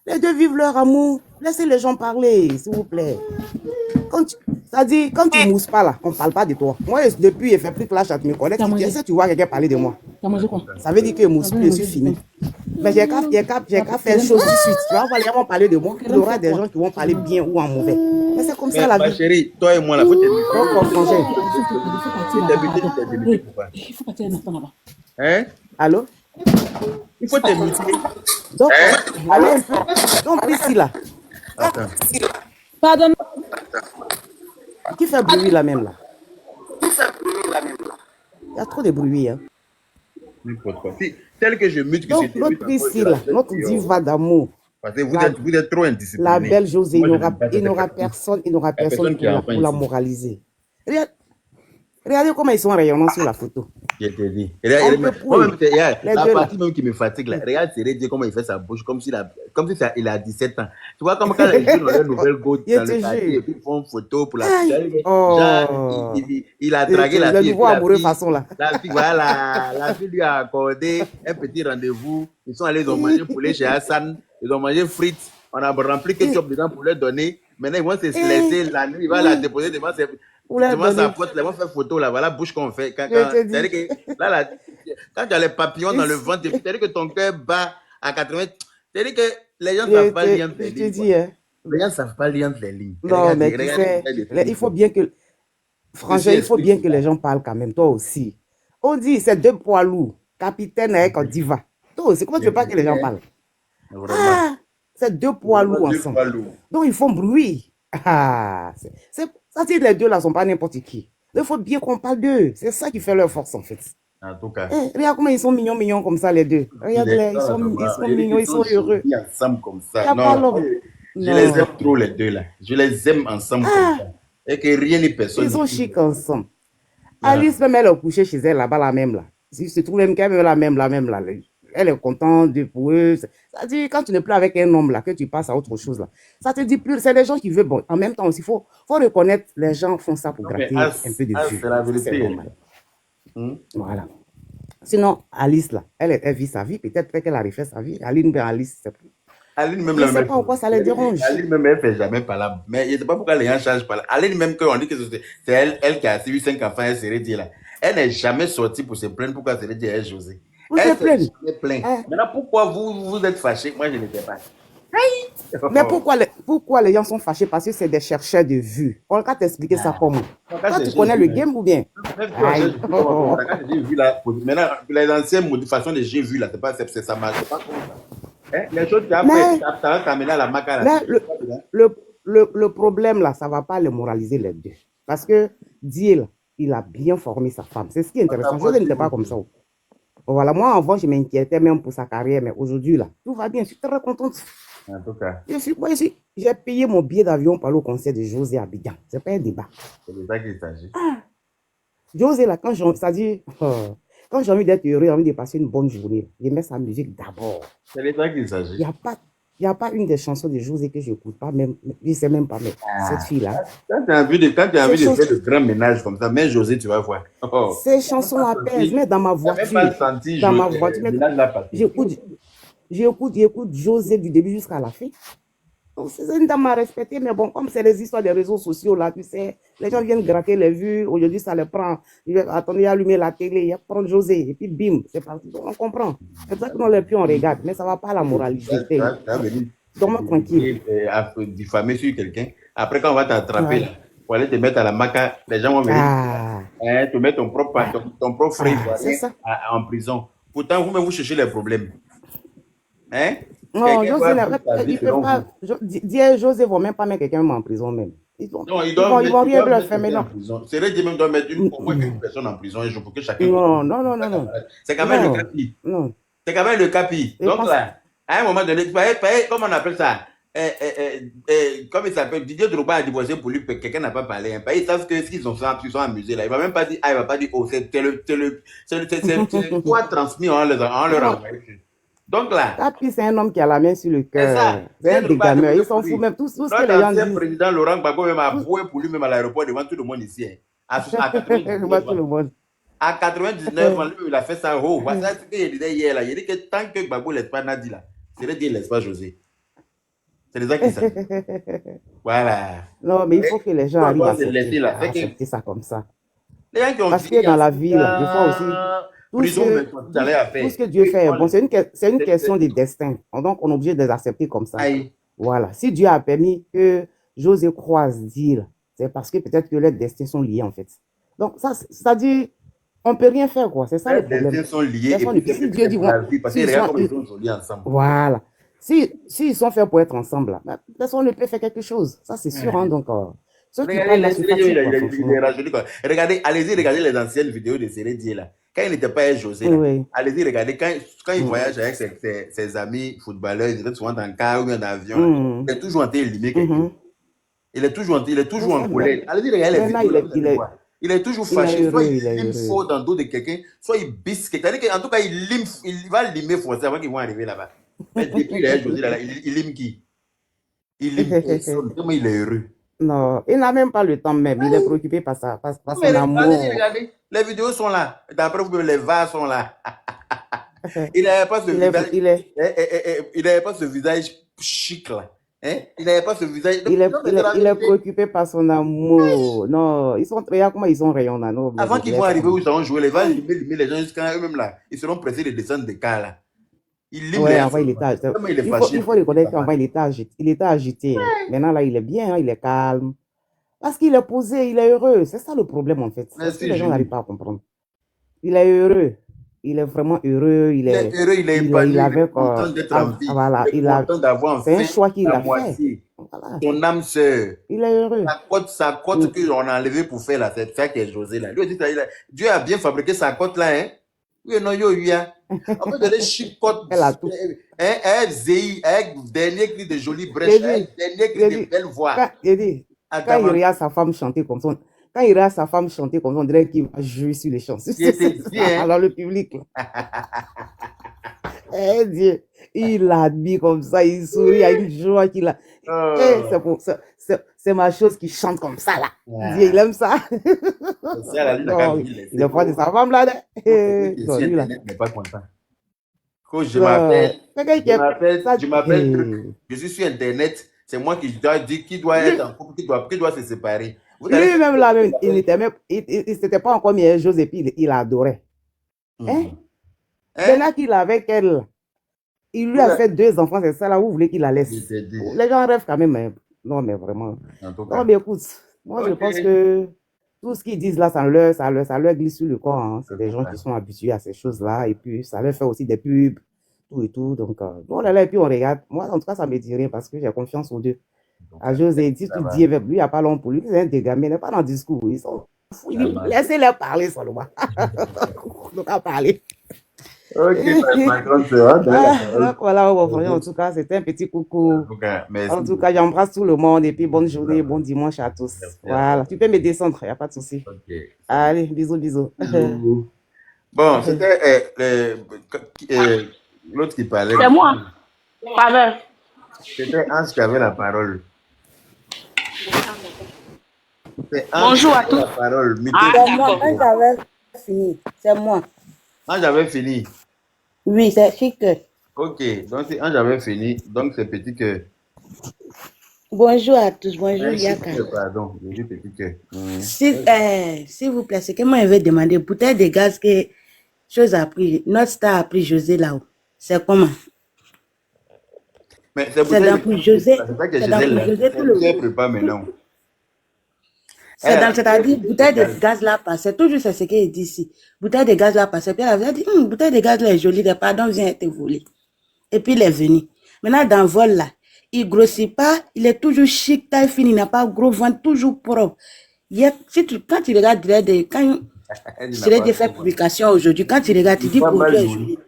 [SPEAKER 2] Les deux vivent leur amour. Laissez les gens parler, s'il vous plaît. C'est-à-dire, quand tu ne mousses pas là, on ne parle pas de toi. Moi, depuis, il ne fait plus que la chatte me connaître. Tu vois quelqu'un parler de moi. Ça veut dire que je mousse plus, je suis fini. Mais j'ai qu'à faire chose tout de suite. Tu vois, les gens vont parler de moi. Il y aura des gens qui vont parler bien ou en mauvais. Mais c'est comme ça la vie.
[SPEAKER 1] Ma chérie, toi et moi, là, faut
[SPEAKER 4] Il faut partir maintenant là-bas.
[SPEAKER 1] Hein?
[SPEAKER 2] Allô?
[SPEAKER 1] Il faut t'éviter.
[SPEAKER 2] Donc, allez un peu. Donc, ici là.
[SPEAKER 1] Attends.
[SPEAKER 4] Pardon.
[SPEAKER 2] Qui fait bruit là même là? Il y a trop de bruit. Hein.
[SPEAKER 1] Tel que je mute que
[SPEAKER 2] donc, notre ici là, notre diva d'amour.
[SPEAKER 1] Parce que vous êtes trop indiscipliné.
[SPEAKER 2] La belle José, il n'aura personne pour la moraliser. Regardez comment ils sont rayonnants sur la photo.
[SPEAKER 1] Je te dis. La partie même qui me fatigue là. Regarde Seridier comment il fait sa bouche, comme s'il a 17 ans. Tu vois comme quand les jeunes ont leur nouvelle goutte dans le quartier et puis ils font une photo pour la fille. Il a dragué la fille.
[SPEAKER 2] Le nouveau amoureux façon là.
[SPEAKER 1] La fille, voilà. La fille lui a accordé un petit rendez-vous. Ils sont allés, ils ont mangé poulet chez Hassan. Ils ont mangé frites. On a rempli ketchup dedans pour leur donner. Maintenant, ils vont se laisser la nuit. Il va la déposer devant ses. Devant sa pote, là, on fait photo là, voilà la bouche qu'on fait. Quand tu as les papillons dans le ventre, c'est-à-dire que ton cœur bat à 80. C'est-à-dire que les gens ne savent pas lire entre les lignes. Les gens ne savent pas lire entre les lignes.
[SPEAKER 2] Non, mais tu sais, il faut bien que. Franchement, il faut bien que les gens parlent quand même, toi aussi. On dit, c'est deux poids lourds, capitaine avec un diva. Toi aussi, comment tu veux pas que les gens parlent? Ah, c'est deux poids lourds ensemble. Donc, ils font bruit. Ah, ça dit les deux là sont pas n'importe qui. Il faut bien qu'on parle d'eux. C'est ça qui fait leur force en fait.
[SPEAKER 1] En tout cas.
[SPEAKER 2] Regarde comment ils sont mignons comme ça les deux. Regarde-les, ils sont mignons, ils sont heureux.
[SPEAKER 1] Ils ensemble comme ça. Non, je les aime trop les deux là. Je les aime ensemble comme ça. Et que rien ni personne.
[SPEAKER 2] Ils sont chics ensemble. Alice même elle est couchée chez elle là-bas la même là. Si se trouve même qu'elle est la même là. Elle est contente pour eux. Ça dit quand tu n'es plus avec un homme là, que tu passes à autre chose là. Ça te dit plus, c'est des gens qui veulent. Bon, en même temps aussi, il faut reconnaître, les gens font ça pour gratter un peu de vue.
[SPEAKER 1] C'est la vérité.
[SPEAKER 2] Voilà.
[SPEAKER 6] Sinon, Alice, là, elle vit sa vie. Peut-être qu'elle a refait sa vie. Aline, bien Alice, c'est plus.
[SPEAKER 1] Aline même
[SPEAKER 6] Je ne sais pas pourquoi ça les dérange.
[SPEAKER 1] Aline même, elle ne fait jamais par là. Mais je ne sais pas pourquoi les gens changent par là. Aline même, quand on dit que c'est elle qui a suivi 5 enfants, elle serait dit là. Elle n'est jamais sortie pour se plaindre. Pourquoi serait dit elle, José? Elle s'est jamais plainte. Maintenant, pourquoi vous êtes fâchés? Moi, je ne sais pas.
[SPEAKER 6] Mais pourquoi les gens sont fâchés? Parce que c'est des chercheurs de vues. On va t'expliquer ça comment. Toi, tu connais le game ou bien?
[SPEAKER 1] Quand j'ai vu là, maintenant, les anciennes façons de j'ai vu là, c'est ça marche pas comme ça. Les choses qui après, tu as amené à la maca là.
[SPEAKER 6] Le problème là, ça ne va pas les moraliser les deux. Parce que Dieu, il a bien formé sa femme. C'est ce qui est intéressant. Je n'étais pas comme ça. Voilà, moi avant, je m'inquiétais même pour sa carrière, mais aujourd'hui là, tout va bien. Je suis très contente.
[SPEAKER 1] En tout cas.
[SPEAKER 6] J'ai payé mon billet d'avion pour aller au concert de José à Abidjan. C'est pas un débat.
[SPEAKER 1] C'est de ça qu'il s'agit.
[SPEAKER 6] José là, quand j'ai envie d'être heureux, j'ai envie de passer une bonne journée, je mets sa musique d'abord.
[SPEAKER 1] C'est de ça qu'il s'agit.
[SPEAKER 6] Il n'y a pas une des chansons de José que je n'écoute pas, même, je ne sais même pas, mais cette fille-là.
[SPEAKER 1] Quand tu as envie de faire le grand ménage comme ça, mais José, tu vas voir.
[SPEAKER 6] Ces chansons apaisent, mais dans ma voiture. Dans ma voiture, j'écoute José du début jusqu'à la fin. Donc, c'est une dame à respecter, mais bon, comme c'est les histoires des réseaux sociaux, là, tu sais, les gens viennent gratter les vues, aujourd'hui, ça les prend. Attendez, allumer la télé, il prend José, et puis bim, c'est parti. Donc, on comprend. C'est ça que nous, les plus, on regarde, mais ça ne va pas à la moralité. Donc, tranquille.
[SPEAKER 1] Diffamer sur quelqu'un. Après, quand on va t'attraper, là, pour aller te mettre à la maca, les gens vont venir te mettre ton propre frère en prison. Pourtant, vous-même, vous cherchez les problèmes. Hein?
[SPEAKER 6] Non, José, il peut pas. José ne va même pas mettre quelqu'un en prison même. Ils vont rien leur faire maintenant.
[SPEAKER 1] C'est vrai que même doit mettre une personne en prison un jour pour que chacun.
[SPEAKER 6] Non.
[SPEAKER 1] C'est quand même le capi. C'est quand même le capi. Donc là, à un moment donné, comment on appelle ça? Comme il s'appelle, Didier Drogba a divorcé pour lui, quelqu'un n'a pas parlé. Ils savent que ce qu'ils sont amusés là. Il va même pas dire, il va pas dire, oh, c'est quoi transmis en leur envoyé. Donc là.
[SPEAKER 6] Capi, c'est un homme qui a la main sur le cœur. C'est un dégameur. Ils s'en foutent même. Tout ce que les gens disent.
[SPEAKER 1] Le président Laurent Gbagbo même a avoué pour lui-même à l'aéroport devant tout le monde ici. À 99 ans, il a fait ça. Voilà ce qu'il disait hier là. Il dit que tant que Gbagbo laisse pas Nadi là, c'est vrai qu'il laisse pas José. C'est les qui savent. Voilà.
[SPEAKER 6] Non, mais il faut que les gens arrivent à accepter ça comme ça. Parce que dans la vie, des fois aussi. Tout ce que Dieu fait, bon, c'est une question de destin. Donc, on est obligé de les accepter comme ça. Voilà. Si Dieu a permis que José croise dire, c'est parce que peut-être que les destins sont liés, en fait. Donc, ça dit, on ne peut rien faire, quoi. C'est ça le problème.
[SPEAKER 1] Les destins sont liés.
[SPEAKER 6] Si Dieu dit,
[SPEAKER 1] parce qu'ils sont liés ensemble.
[SPEAKER 6] Voilà. S'ils sont faits pour être ensemble, là, personne ne peut faire quelque chose. Ça, c'est sûr. Hein, donc,
[SPEAKER 1] regardez, allez-y, regardez les anciennes vidéos de Sérédier, là. Quand il n'était pas José, allez-y, regardez, quand il voyage avec ses amis footballeurs, ils étaient souvent dans un car ou en avion, il est toujours en train d'éliminer quelqu'un. Il est toujours en colère. Allez-y, regardez les vidéos. Il est toujours fâché. Soit il lime fort dans le dos de quelqu'un, soit il bisse quelqu'un. En tout cas, il va limer forcément avant qu'ils vont arriver là-bas. Mais depuis qu'il est José, là, il lime qui? Il lime personne. Comment il est heureux?
[SPEAKER 6] Non, il n'a même pas le temps même. Il est préoccupé par son amour.
[SPEAKER 1] Regardez, les vidéos sont là. D'après vous, les vases sont là. Il n'avait pas ce visage chic là. Hein? Il n'avait pas ce visage.
[SPEAKER 6] Il est préoccupé par son amour. Non, regarde comment ils sont rayonnants.
[SPEAKER 1] Avant qu'ils vont arriver où ils vont jouer, les vases, les gens jusqu'à eux-mêmes là. Ils seront pressés de descendre des cas là.
[SPEAKER 6] Il faut reconnaître qu'avant, il était agité. Maintenant, là, il est bien, il est calme. Parce qu'il est posé, il est heureux. C'est ça le problème, en fait. C'est ce que les gens n'arrivent pas à comprendre. Il est heureux. Il est vraiment heureux. Il est
[SPEAKER 1] heureux, il est épanoui. Il est content d'être en vie.
[SPEAKER 6] Voilà, c'est un choix qu'il a fait.
[SPEAKER 1] Voilà. Ton âme sœur.
[SPEAKER 6] Il est heureux.
[SPEAKER 1] Sa côte qu'on a enlevée pour faire là, c'est ça qui est José là. Lui, Dieu a bien fabriqué sa côte là, hein. Oui, non, on peut donner chicotte, dernier cri de jolie brèche, dernier cri de belle voix.
[SPEAKER 6] Quand il regarde sa femme chanter comme ça, on dirait qu'il va jouer sur les chansons. Alors le public, Dieu, il l'admire comme ça, il sourit, il a une joie qu'il a. C'est ma chose qui chante comme ça, là. Il aime ça. Non, il est pas de sa femme, là. Non, lui, là.
[SPEAKER 1] n'est pas content. Quand je m'appelle, je suis sur Internet, c'est moi qui dois dire qui doit être en couple, qui doit se séparer.
[SPEAKER 6] Lui-même, là, même, il s'était pas encore mis à chose et puis il adorait. Maintenant qu'il est avec elle, il lui a fait 2 enfants, c'est ça là, vous voulez qu'il la laisse. Les gens rêvent quand même, hein. Non, mais vraiment. Non, mais écoute, moi je pense que tout ce qu'ils disent là, ça leur glisse sur le corps. Hein. C'est des gens qui sont habitués à ces choses-là, et puis ça leur fait aussi des pubs, tout et tout. Donc, on est là et puis on regarde. Moi, en tout cas, ça me dit rien parce que j'ai confiance aux deux. À José, dit tout dit avec lui, il n'y a pas long pour lui, c'est un dégât, mais il n'est pas dans le discours. Ils sont fous. Laissez-les parler seulement. Donc, à parler.
[SPEAKER 1] Ok, ma grande sœur.
[SPEAKER 6] Donc voilà, en tout cas, c'était un petit coucou. En tout cas, j'embrasse tout le monde et puis bonne journée, bon dimanche à tous. Voilà, tu peux me descendre, il n'y a pas de souci. Allez, bisous, bisous.
[SPEAKER 1] Bon, c'était l'autre qui parlait.
[SPEAKER 4] C'est moi. Pavel.
[SPEAKER 1] C'était Ange qui avait la parole.
[SPEAKER 4] Bonjour à tous.
[SPEAKER 1] La parole.
[SPEAKER 7] C'est moi, quand j'avais fini, c'est moi.
[SPEAKER 1] Quand j'avais fini.
[SPEAKER 7] Oui, c'est chic.
[SPEAKER 1] Ok, donc si j'avais fini, donc c'est petit cœur.
[SPEAKER 7] Bonjour à tous, bonjour Yaka.
[SPEAKER 1] Pardon, j'ai petit cœur.
[SPEAKER 7] S'il vous plaît, c'est que moi je vais demander, bouteille de gaz que chose a pris, notre star a pris José là-haut. C'est comment?
[SPEAKER 1] Mais c'est
[SPEAKER 7] pour José.
[SPEAKER 1] C'est pas que José tout le prépare maintenant.
[SPEAKER 7] C'est-à-dire, bouteille de gaz là passée, toujours c'est ce qu'il dit ici. Bouteille de gaz là passée, puis elle avait dit, bouteille de gaz là est jolie, pardon, vient être volée. Et puis il est venu. Maintenant, dans le vol là, il grossit pas, il est toujours chic, taille fine, il n'a pas gros ventre, toujours propre. Quand tu regardes, quand je fait publication aujourd'hui, quand tu regardes, tu dis produit est joli.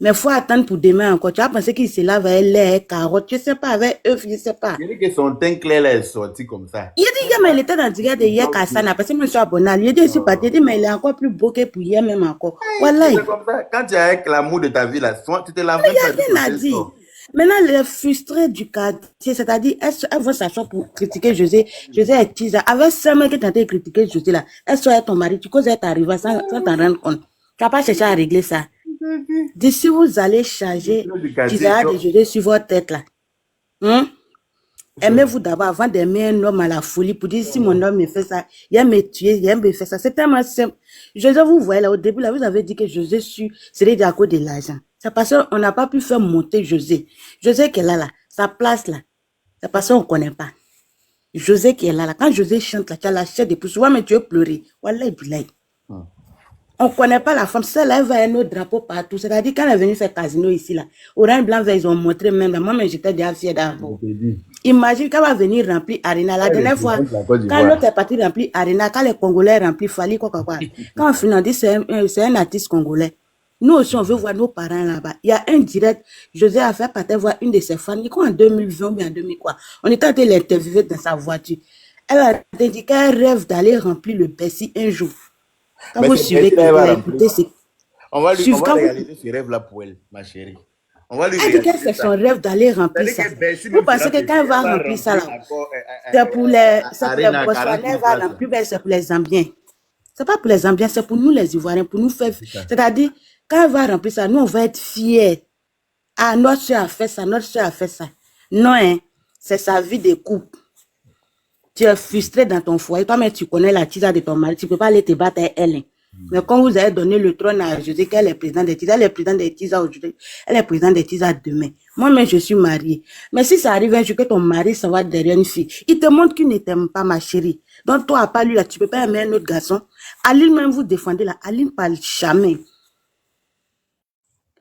[SPEAKER 7] Mais il faut attendre pour demain encore. Tu as pensé qu'il se lave avec lait, carottes, je ne sais pas, avec œufs, je ne sais pas.
[SPEAKER 1] Il dit que son teint clair là est sorti comme ça.
[SPEAKER 7] Il dit, mais il était dans le direct de hier Kassana, parce que je me suis abonné. Il dit, je suis parti, mais il est encore plus beau que pour hier même encore. Voilà.
[SPEAKER 1] C'est comme ça. Quand tu es avec l'amour de ta vie là, tu te laves.
[SPEAKER 7] Il a dit. Maintenant, les frustrés du quartier, c'est-à-dire, elle va s'asseoir pour critiquer José. José est teaser. Avec ce mec qui t'a de critiquer José là, elle soit ton mari, tu causes être arrivé sans t'en rendre compte. Tu n'as pas cherché à régler ça. D'ici, vous allez charger du verre de José sur votre tête là. Aimez-vous d'abord avant d'aimer un homme à la folie pour dire si mon homme me fait ça, il aime me tuer, il aime me faire ça. C'est tellement simple. José, vous voyez là, au début, là, vous avez dit que José serait à cause de l'argent. C'est parce qu'on n'a pas pu faire monter José. José qui est là, sa place là, c'est parce qu'on ne connaît pas. José qui est là, quand José chante là, tu as la chair de pouce, souvent, mais tu veux pleurer. Wallah, billahi. On ne connaît pas la femme, celle-là, elle va un autre drapeau partout. C'est-à-dire, quand elle est venue faire casino ici, là, orange, blanc, vert, ils ont montré même là. Moi, mais j'étais déjà fière d'abord. Imagine qu'elle va venir remplir Arena. La dernière fois, quand l'autre est parti remplir Arena, quand les Congolais remplissent Fali, quoi. Quand on finit, on dit c'est un artiste congolais. Nous aussi, on veut voir nos parents là-bas. Il y a un direct, José a fait partir voir une de ses fans, en 2020 ou bien en 2000 quoi. On était en train de l'interviewer dans sa voiture. Elle a dit qu'elle rêve d'aller remplir le Bercy un jour. Quand vous suivez, écoutez, c'est...
[SPEAKER 1] On va réaliser ce rêve-là pour elle, ma chérie. On va lui
[SPEAKER 7] elle dit que c'est son rêve d'aller remplir ça. Vous pensez que quand elle va remplir ça, c'est pour les Botswanais, elle va remplir, c'est pour les Zambiens. C'est pas pour les Zambiens, c'est pour nous les Ivoiriens, pour nous faire... C'est-à-dire, quand elle va remplir ça, nous, on va être fiers. Ah, notre soeur a fait ça, notre soeur a fait ça. Non, hein, c'est sa vie de couple. Tu es frustré dans ton foyer. Toi-même, tu connais la tisa de ton mari. Tu ne peux pas aller te battre avec elle. Mais quand vous avez donné le trône à José, qu'elle est présidente des TISA, elle est présidente des TISA aujourd'hui, elle est présidente des TISA demain. Moi-même, je suis mariée. Mais si ça arrive un jour que ton mari s'en va derrière une fille, il te montre qu'il ne t'aime pas, ma chérie. Donc, toi, à part lui, là, tu ne peux pas aimer un autre garçon. Aline, même, vous défendez là. Aline parle jamais.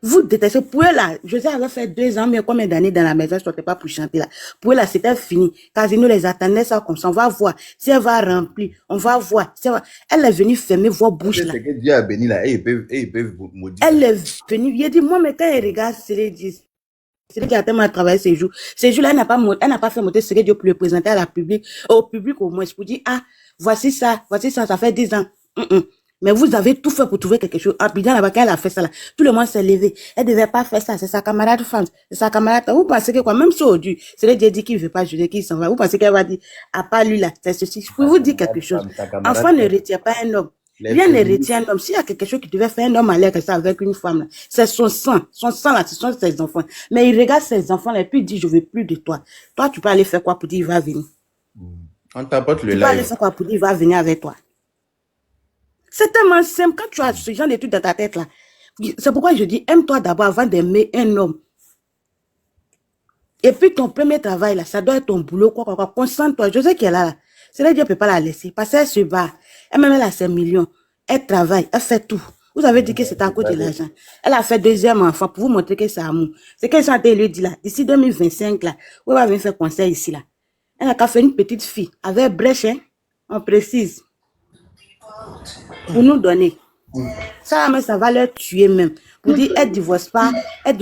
[SPEAKER 7] Vous détestez. Pour elle, là, José avait fait 2 ans, mais combien d'années dans la maison, je ne sortais pas pour chanter là. Pour elle, là, c'était fini. Casino les attendait ça comme ça. On va voir. Si elle va remplir, on va voir. Si elle est venue fermer vos bouches là.
[SPEAKER 1] C'est que Dieu a béni là, et ils peuvent maudire.
[SPEAKER 7] Elle est venue. Il a dit, moi, mais quand elle regarde, c'est les 10. C'est lui qui a tellement travaillé ces jours. Ces jours-là, elle n'a pas fait monter ce Dieu pour le présenter à la public, au public au moins, pour dire, ah, voici ça, ça fait 10 ans. Mais vous avez tout fait pour trouver quelque chose. Abidjan, là-bas, quand elle a fait ça, là, tout le monde s'est levé. Elle ne devait pas faire ça. C'est sa camarade femme. C'est sa camarade. Vous pensez que quoi? Même si aujourd'hui, c'est le Dieu dit qu'il ne veut pas juger, qu'il s'en va. Vous pensez qu'elle va dire, à part lui, là, c'est ceci. Je peux vous dire quelque chose. Enfant ne retient pas un homme. Rien ne retient un homme. S'il y a quelque chose qui devait faire un homme à l'air que ça avec une femme, là, c'est son sang. Son sang, là, ce sont ses enfants. Mais il regarde ses enfants, là, et puis il dit, je veux plus de toi. Toi, tu peux aller faire quoi pour dire, il va venir?
[SPEAKER 1] On tapote le live.
[SPEAKER 7] Tu peux aller faire quoi pour dire, il va venir avec toi? C'est tellement simple. Quand tu as ce genre d'études dans ta tête, là, c'est pourquoi je dis, aime-toi d'abord avant d'aimer un homme. Et puis, ton premier travail, là, ça doit être ton boulot, quoi. Concentre-toi. Je sais qu'elle est là. C'est là, Dieu ne peut pas la laisser. Parce qu'elle se bat. Elle-même, elle a ses millions. Elle travaille. Elle fait tout. Vous avez dit que c'est à cause de l'argent. Elle a fait deuxième enfant pour vous montrer que c'est amour. C'est qu'elle s'est lui dit là, d'ici 2025, là, où elle va venir faire conseil ici, là. Elle a qu'à faire une petite fille avec brèche, hein. On précise. Pour nous donner. Ça, mais ça va leur tuer même. Pour dire, elle divorce pas, elle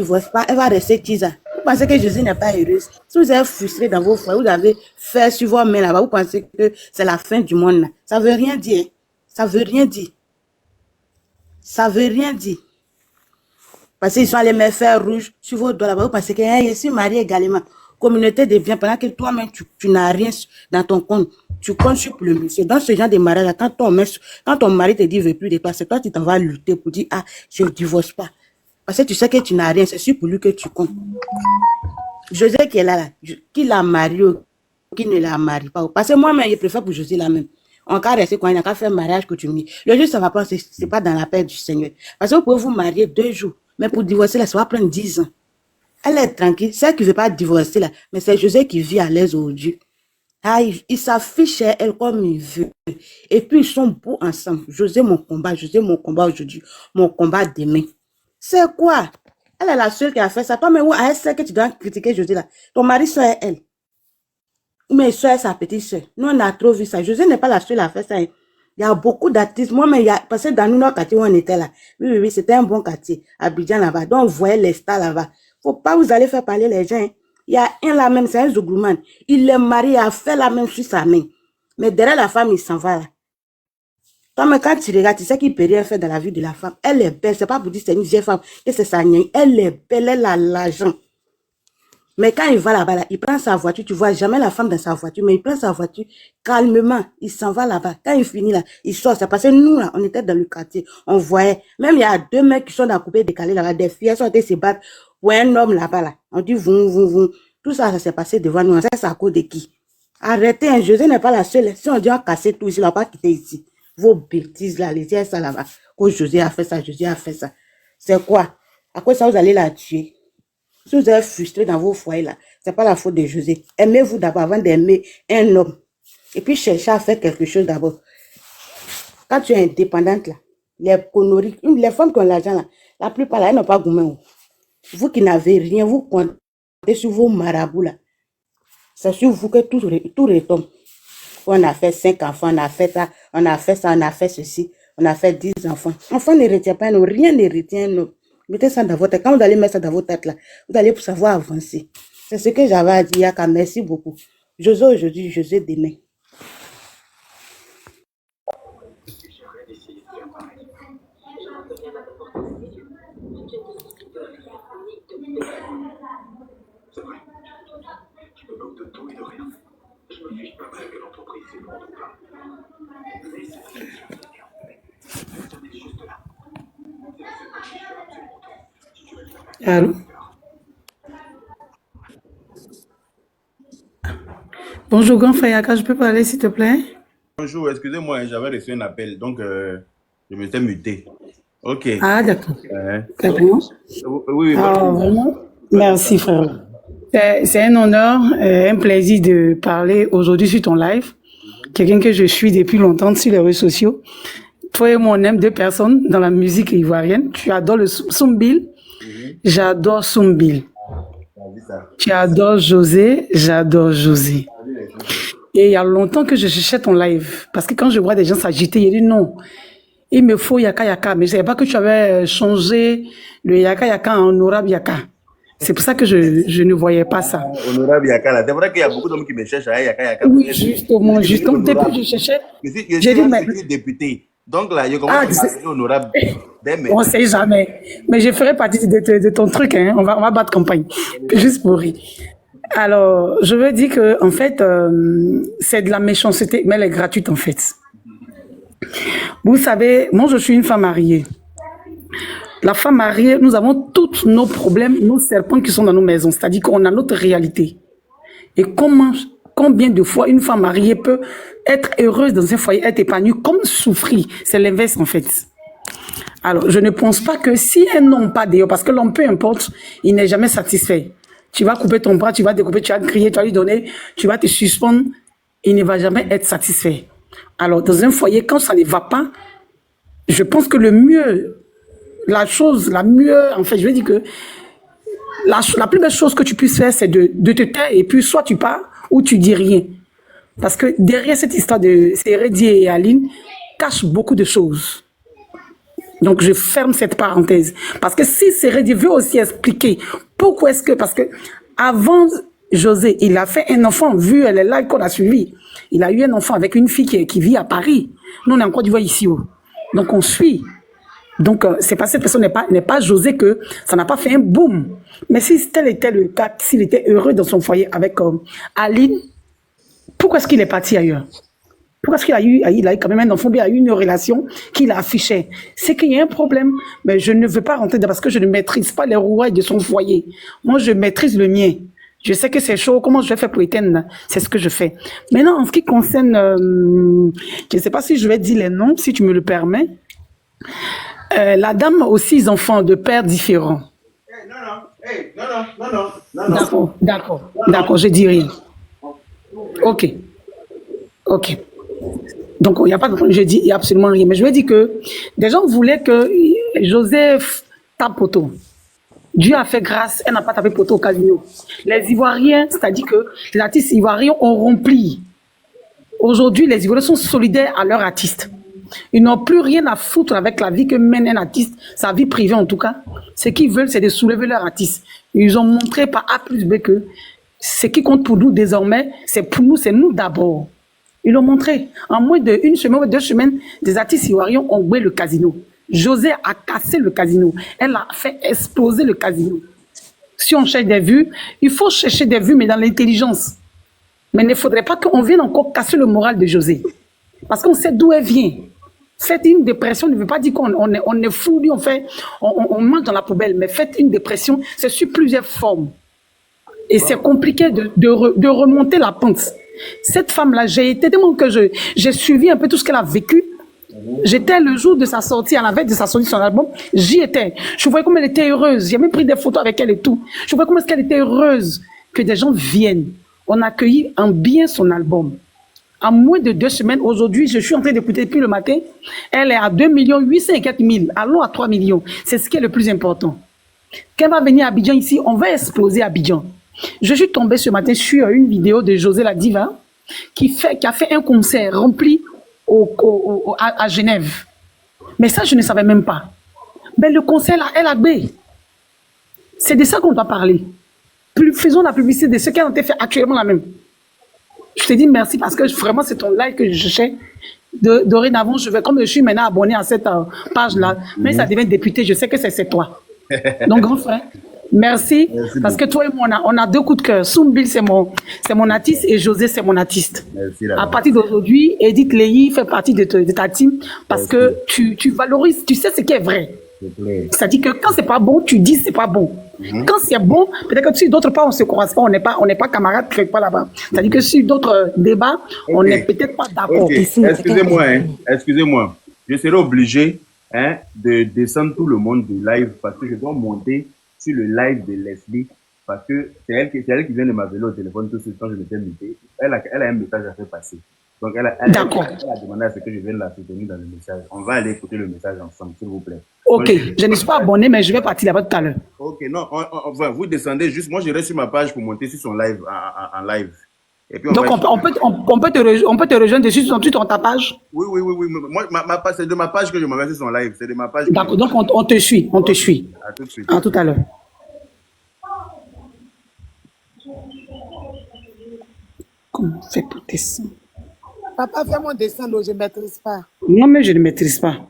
[SPEAKER 7] va rester tisa. Vous pensez que Jésus n'est pas heureuse? Si vous êtes frustré dans vos foyers, vous avez fait sur vos mains là-bas, vous pensez que c'est la fin du monde là. Ça veut rien dire. Ça veut rien dire. Ça veut rien dire. Parce qu'ils sont allés mettre fer rouge sur vos doigts là-bas, vous pensez que je suis marié également. Communauté de biens, pendant que toi-même, tu n'as rien dans ton compte. Tu comptes sur le monsieur. Dans ce genre de mariage, quand ton mari te dit, veut plus de toi, c'est toi qui t'en vas lutter pour dire, ah, je ne divorce pas. Parce que tu sais que tu n'as rien, c'est sûr pour lui que tu comptes. José qui est là, qui l'a marié ou qui ne la marie pas. Parce que moi-même, je préfère pour José la même. On va rester quand il n'a qu'à faire mariage coutumier. Le jour, ça va pas, c'est pas dans la paix du Seigneur. Parce que vous pouvez vous marier 2 jours, mais pour divorcer, là, ça va prendre 10 ans. Elle est tranquille, celle qui ne veut pas divorcer là, mais c'est José qui vit à l'aise aujourd'hui. Ah, il s'affiche elle comme il veut. Et puis ils sont beaux ensemble. José mon combat aujourd'hui, mon combat demain. C'est quoi? Elle est la seule qui a fait ça. Toi, mais où elle sait que tu dois critiquer José là? Ton mari soeur elle. Mais soeur sa petite soeur. Nous on a trop vu ça. José n'est pas la seule à faire ça. Il y a beaucoup d'artistes. Moi, mais il y a, parce que dans notre quartier où on était là, oui, c'était un bon quartier. Abidjan là-bas. Donc on voyait les stars là-bas. Faut pas vous allez faire parler les gens. Hein. Il y a un là même, c'est un Zouglouman. Il est marié, il a fait la même sur sa main. Mais derrière la femme, il s'en va là. Toi, mais quand tu regardes, tu sais qu'il peut rien faire dans la vie de la femme. Elle est belle, c'est pas pour dire que c'est une vieille femme, que c'est sa nienne. Elle est belle, elle a l'argent. Mais quand il va là-bas, là, il prend sa voiture, tu vois jamais la femme dans sa voiture, mais il prend sa voiture calmement, il s'en va là-bas. Quand il finit là, il sort. C'est parce que nous, là, on était dans le quartier, on voyait. Même il y a 2 mecs qui sont dans la coupée décalée là-bas, des filles, elles sont allées se battre. Ou un homme là-bas, là. On dit, vous. Tout ça, ça s'est passé devant nous. On sait c'est à cause de qui? Arrêtez, hein, José n'est pas la seule. Si on dit on casse tout ici, on va pas quitter ici. Vos bêtises là, les ça là-bas. Que José a fait ça, José a fait ça. C'est quoi? À quoi ça vous allez la tuer? Si vous êtes frustré dans vos foyers là, c'est pas la faute de José. Aimez-vous d'abord avant d'aimer un homme. Et puis cherchez à faire quelque chose d'abord. Quand tu es indépendante là, les conneries, les femmes qui ont l'argent là, la plupart là, elles n'ont pas gourmand. Vous qui n'avez rien, vous comptez sur vos marabouts là. C'est sur vous que tout retombe. On a fait 5 enfants, on a fait ça, on a fait ceci, on a fait 10 enfants. Enfant ne retient pas, non, rien ne retient, non. Mettez ça dans votre tête. Quand vous allez mettre ça dans votre tête là, vous allez savoir avancer. C'est ce que j'avais à dire, Yaka. Merci beaucoup. José aujourd'hui, José demain.
[SPEAKER 2] Allô? Bonjour, grand frère Yaka, je peux parler s'il te plaît?
[SPEAKER 1] Bonjour, excusez-moi, j'avais reçu un appel, donc je me suis muté. Ok.
[SPEAKER 2] Ah, d'accord.
[SPEAKER 1] Oui.
[SPEAKER 2] Ah, vraiment? Merci, frère. C'est un honneur, un plaisir de parler aujourd'hui sur ton live. Quelqu'un que je suis depuis longtemps sur les réseaux sociaux. Toi et moi, on aime 2 personnes dans la musique ivoirienne. Tu adores le Soumbil. J'adore Soumbil. Tu adores José. J'adore José. Et il y a longtemps que je cherchais ton live. Parce que quand je vois des gens s'agiter, il dit non. Il me faut Yaka Yaka. Mais je ne savais pas que tu avais changé le Yaka Yaka en Honorable Yaka. C'est pour ça que je ne voyais pas ça.
[SPEAKER 1] Honorable Yaka, là. C'est vrai qu'il y a beaucoup d'hommes qui me cherchent à Yaka Yaka.
[SPEAKER 2] Oui, justement. Depuis que je cherchais.
[SPEAKER 1] Je suis député. Donc là, je commence à devenir honorable.
[SPEAKER 8] On ne sait jamais. Mais je ferai partie de ton truc. Hein. On va battre campagne. Juste pour rire. Alors, je veux dire que en fait, c'est de la méchanceté, mais elle est gratuite en fait. Vous savez, moi je suis une femme mariée. La femme mariée, nous avons tous nos problèmes, nos serpents qui sont dans nos maisons. C'est-à-dire qu'on a notre réalité. Et combien de fois une femme mariée peut être heureuse dans un foyer, être épanouie, comme souffrir. C'est l'inverse en fait. Alors, je ne pense pas que si un homme pas d'ailleurs, parce que l'homme, peu importe, il n'est jamais satisfait. Tu vas couper ton bras, tu vas découper, tu vas crier, tu vas lui donner, tu vas te suspendre, il ne va jamais être satisfait. Alors, dans un foyer, quand ça ne va pas, je pense que le mieux, la mieux, en fait, je veux dire que la plus belle chose que tu puisses faire, c'est de te taire et puis soit tu pars ou tu dis rien. Parce que derrière cette histoire de Sérédi et Aline, cache beaucoup de choses. Donc, je ferme cette parenthèse. Parce que si Sérédi veut aussi expliquer pourquoi est-ce que... Parce que avant José, il a fait un enfant, vu les lives qu'on a suivis. Il a eu un enfant avec une fille qui vit à Paris. Nous, on est en Côte d'Ivoire ici. Donc, on suit. Donc, c'est pas cette personne n'est pas José que ça n'a pas fait un boom. Mais si tel était le cas, s'il était heureux dans son foyer avec Aline, pourquoi est-ce qu'il est parti ailleurs? Pourquoi est-ce qu'il a eu quand même un enfant, il a eu une relation qu'il a affichée? C'est qu'il y a un problème. Mais je ne veux pas rentrer dedans parce que je ne maîtrise pas les rouages de son foyer. Moi, je maîtrise le mien. Je sais que c'est chaud. Comment je vais faire pour éteindre? C'est ce que je fais. Maintenant, en ce qui concerne, je ne sais pas si je vais dire les noms, si tu me le permets. La dame aux 6 enfants de pères différents. Non. D'accord, je dis rien. Ok. Donc, il n'y a pas de problème, je dis, il n'y a absolument rien. Mais je veux dire que des gens voulaient que Joseph tape poteau. Dieu a fait grâce, elle n'a pas tapé poteau au casino. Les Ivoiriens, c'est-à-dire que les artistes ivoiriens ont rempli. Aujourd'hui, les Ivoiriens sont solidaires à leurs artistes. Ils n'ont plus rien à foutre avec la vie que mène un artiste, sa vie privée en tout cas. Ce qu'ils veulent, c'est de soulever leur artiste. Ils ont montré par A plus B que ce qui compte pour nous désormais, c'est pour nous, c'est nous d'abord. Ils l'ont montré. En moins d'une semaine ou 2 semaines, des artistes ivoiriens ont joué le casino. José a cassé le casino. Elle a fait exploser le casino. Si on cherche des vues, il faut chercher des vues, mais dans l'intelligence. Mais il ne faudrait pas qu'on vienne encore casser le moral de José. Parce qu'on sait d'où elle vient. Faites une dépression ne veut pas dire qu'on est fou, on mange dans la poubelle. Mais faites une dépression, c'est sur plusieurs formes. Et c'est compliqué de remonter la pente. Cette femme-là, j'ai été tellement que j'ai suivi un peu tout ce qu'elle a vécu. J'étais le jour de sa sortie, à la veille de sa sortie de son album, j'y étais. Je voyais comme elle était heureuse. J'ai même pris des photos avec elle et tout. Je voyais comment est-ce qu'elle était heureuse que des gens viennent. On a accueilli en bien son album. En moins de 2 semaines, aujourd'hui, je suis en train d'écouter depuis le matin. Elle est à 2 804 000. Allons à 3 millions. C'est ce qui est le plus important. Quand elle va venir à Abidjan ici, on va exploser Abidjan. Je suis tombée ce matin sur une vidéo de José la Diva qui a fait un concert rempli à Genève. Mais ça, je ne savais même pas. Mais le concert là, elle a B. C'est de ça qu'on doit parler. Faisons la publicité de ce qu'elle a fait actuellement là même. Je te dis merci parce que vraiment c'est ton like que je cherchais. Dorénavant, comme je suis maintenant abonné à cette page-là, mais ça devient député, je sais que c'est toi. Donc, grand frère, merci parce que toi et moi, on a 2 coups de cœur. Soumbil, c'est mon artiste et José, c'est mon artiste. Merci, à partir d'aujourd'hui, Edith Lehi fait partie de ta team parce que tu valorises, tu sais ce qui est vrai. C'est-à-dire que quand c'est pas bon, tu dis c'est pas bon. Quand c'est bon, peut-être que sur d'autres pas, on se croise pas, on n'est pas camarades quelque part là-bas. C'est-à-dire que sur d'autres débats, on n'est peut-être pas d'accord.
[SPEAKER 1] Excusez-moi. Je serai obligé de descendre tout le monde du live parce que je dois monter sur le live de Leslie parce que c'est elle qui vient de m'appeler au téléphone tout ce temps je m'étais muté. Elle a un message à faire passer. Donc elle a demandé à ce que je vienne la soutenir dans le message. On va aller écouter le message ensemble, s'il vous plaît.
[SPEAKER 8] Ok, je ne suis pas abonné, mais je vais partir là-bas tout à l'heure.
[SPEAKER 1] Ok, non, vous descendez juste. Moi, je reste sur ma page pour monter sur son live, en live. Et puis
[SPEAKER 8] donc, on peut te rejoindre dessus sur ta page?
[SPEAKER 1] Oui. Moi, c'est de ma page que je m'en vais sur son live. C'est de ma page.
[SPEAKER 8] D'accord, donc on te suit.
[SPEAKER 1] À tout de suite.
[SPEAKER 8] À tout à l'heure. Comment on fait pour descendre?
[SPEAKER 7] Papa, fais mon dessin, je ne maîtrise pas.
[SPEAKER 8] Non, mais je ne maîtrise pas.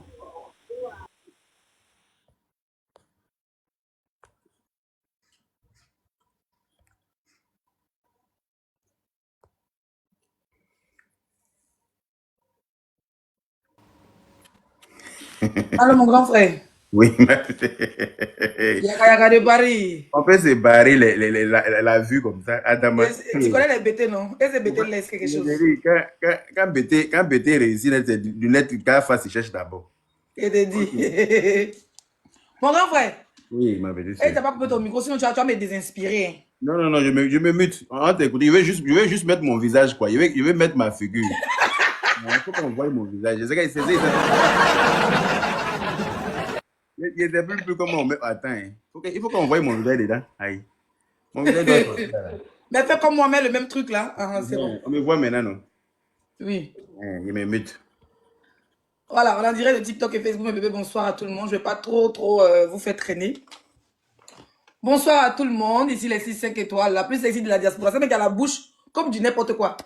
[SPEAKER 9] Alors, mon grand frère.
[SPEAKER 1] Oui,
[SPEAKER 9] Yaka de Paris.
[SPEAKER 1] on peut se barrer la vue comme ça. Adama.
[SPEAKER 9] Tu connais les BT, non? Est-ce que BT laisse quelque chose?
[SPEAKER 1] Quand BT réussit, c'est lunettes qu'à face, il cherche d'abord.
[SPEAKER 9] Je te dis. Mon grand frère.
[SPEAKER 1] Oui, ma belle.
[SPEAKER 9] Tu n'as pas coupé ton micro, sinon tu vas me désinspirer.
[SPEAKER 1] Non, je me mute. On t'écoute. Je vais juste mettre mon visage, quoi. Je vais mettre ma figure. Il faut qu'on voie mon visage. Je sais que c'est il ne sait plus comment on met. Attends, il faut qu'on voie mon visage dedans. Aïe. Mon visage doit être là.
[SPEAKER 9] Mais fais comme moi, mets le même truc là. C'est bon.
[SPEAKER 1] On me voit maintenant, non?
[SPEAKER 9] Oui.
[SPEAKER 1] Il me mute.
[SPEAKER 9] Voilà, on en dirait de TikTok et Facebook, mes bébés. Bonsoir à tout le monde. Je ne vais pas trop vous faire traîner. Bonsoir à tout le monde. Ici, les 6-5 étoiles. La plus sexy de la diaspora. C'est mec qui a la bouche comme du n'importe quoi.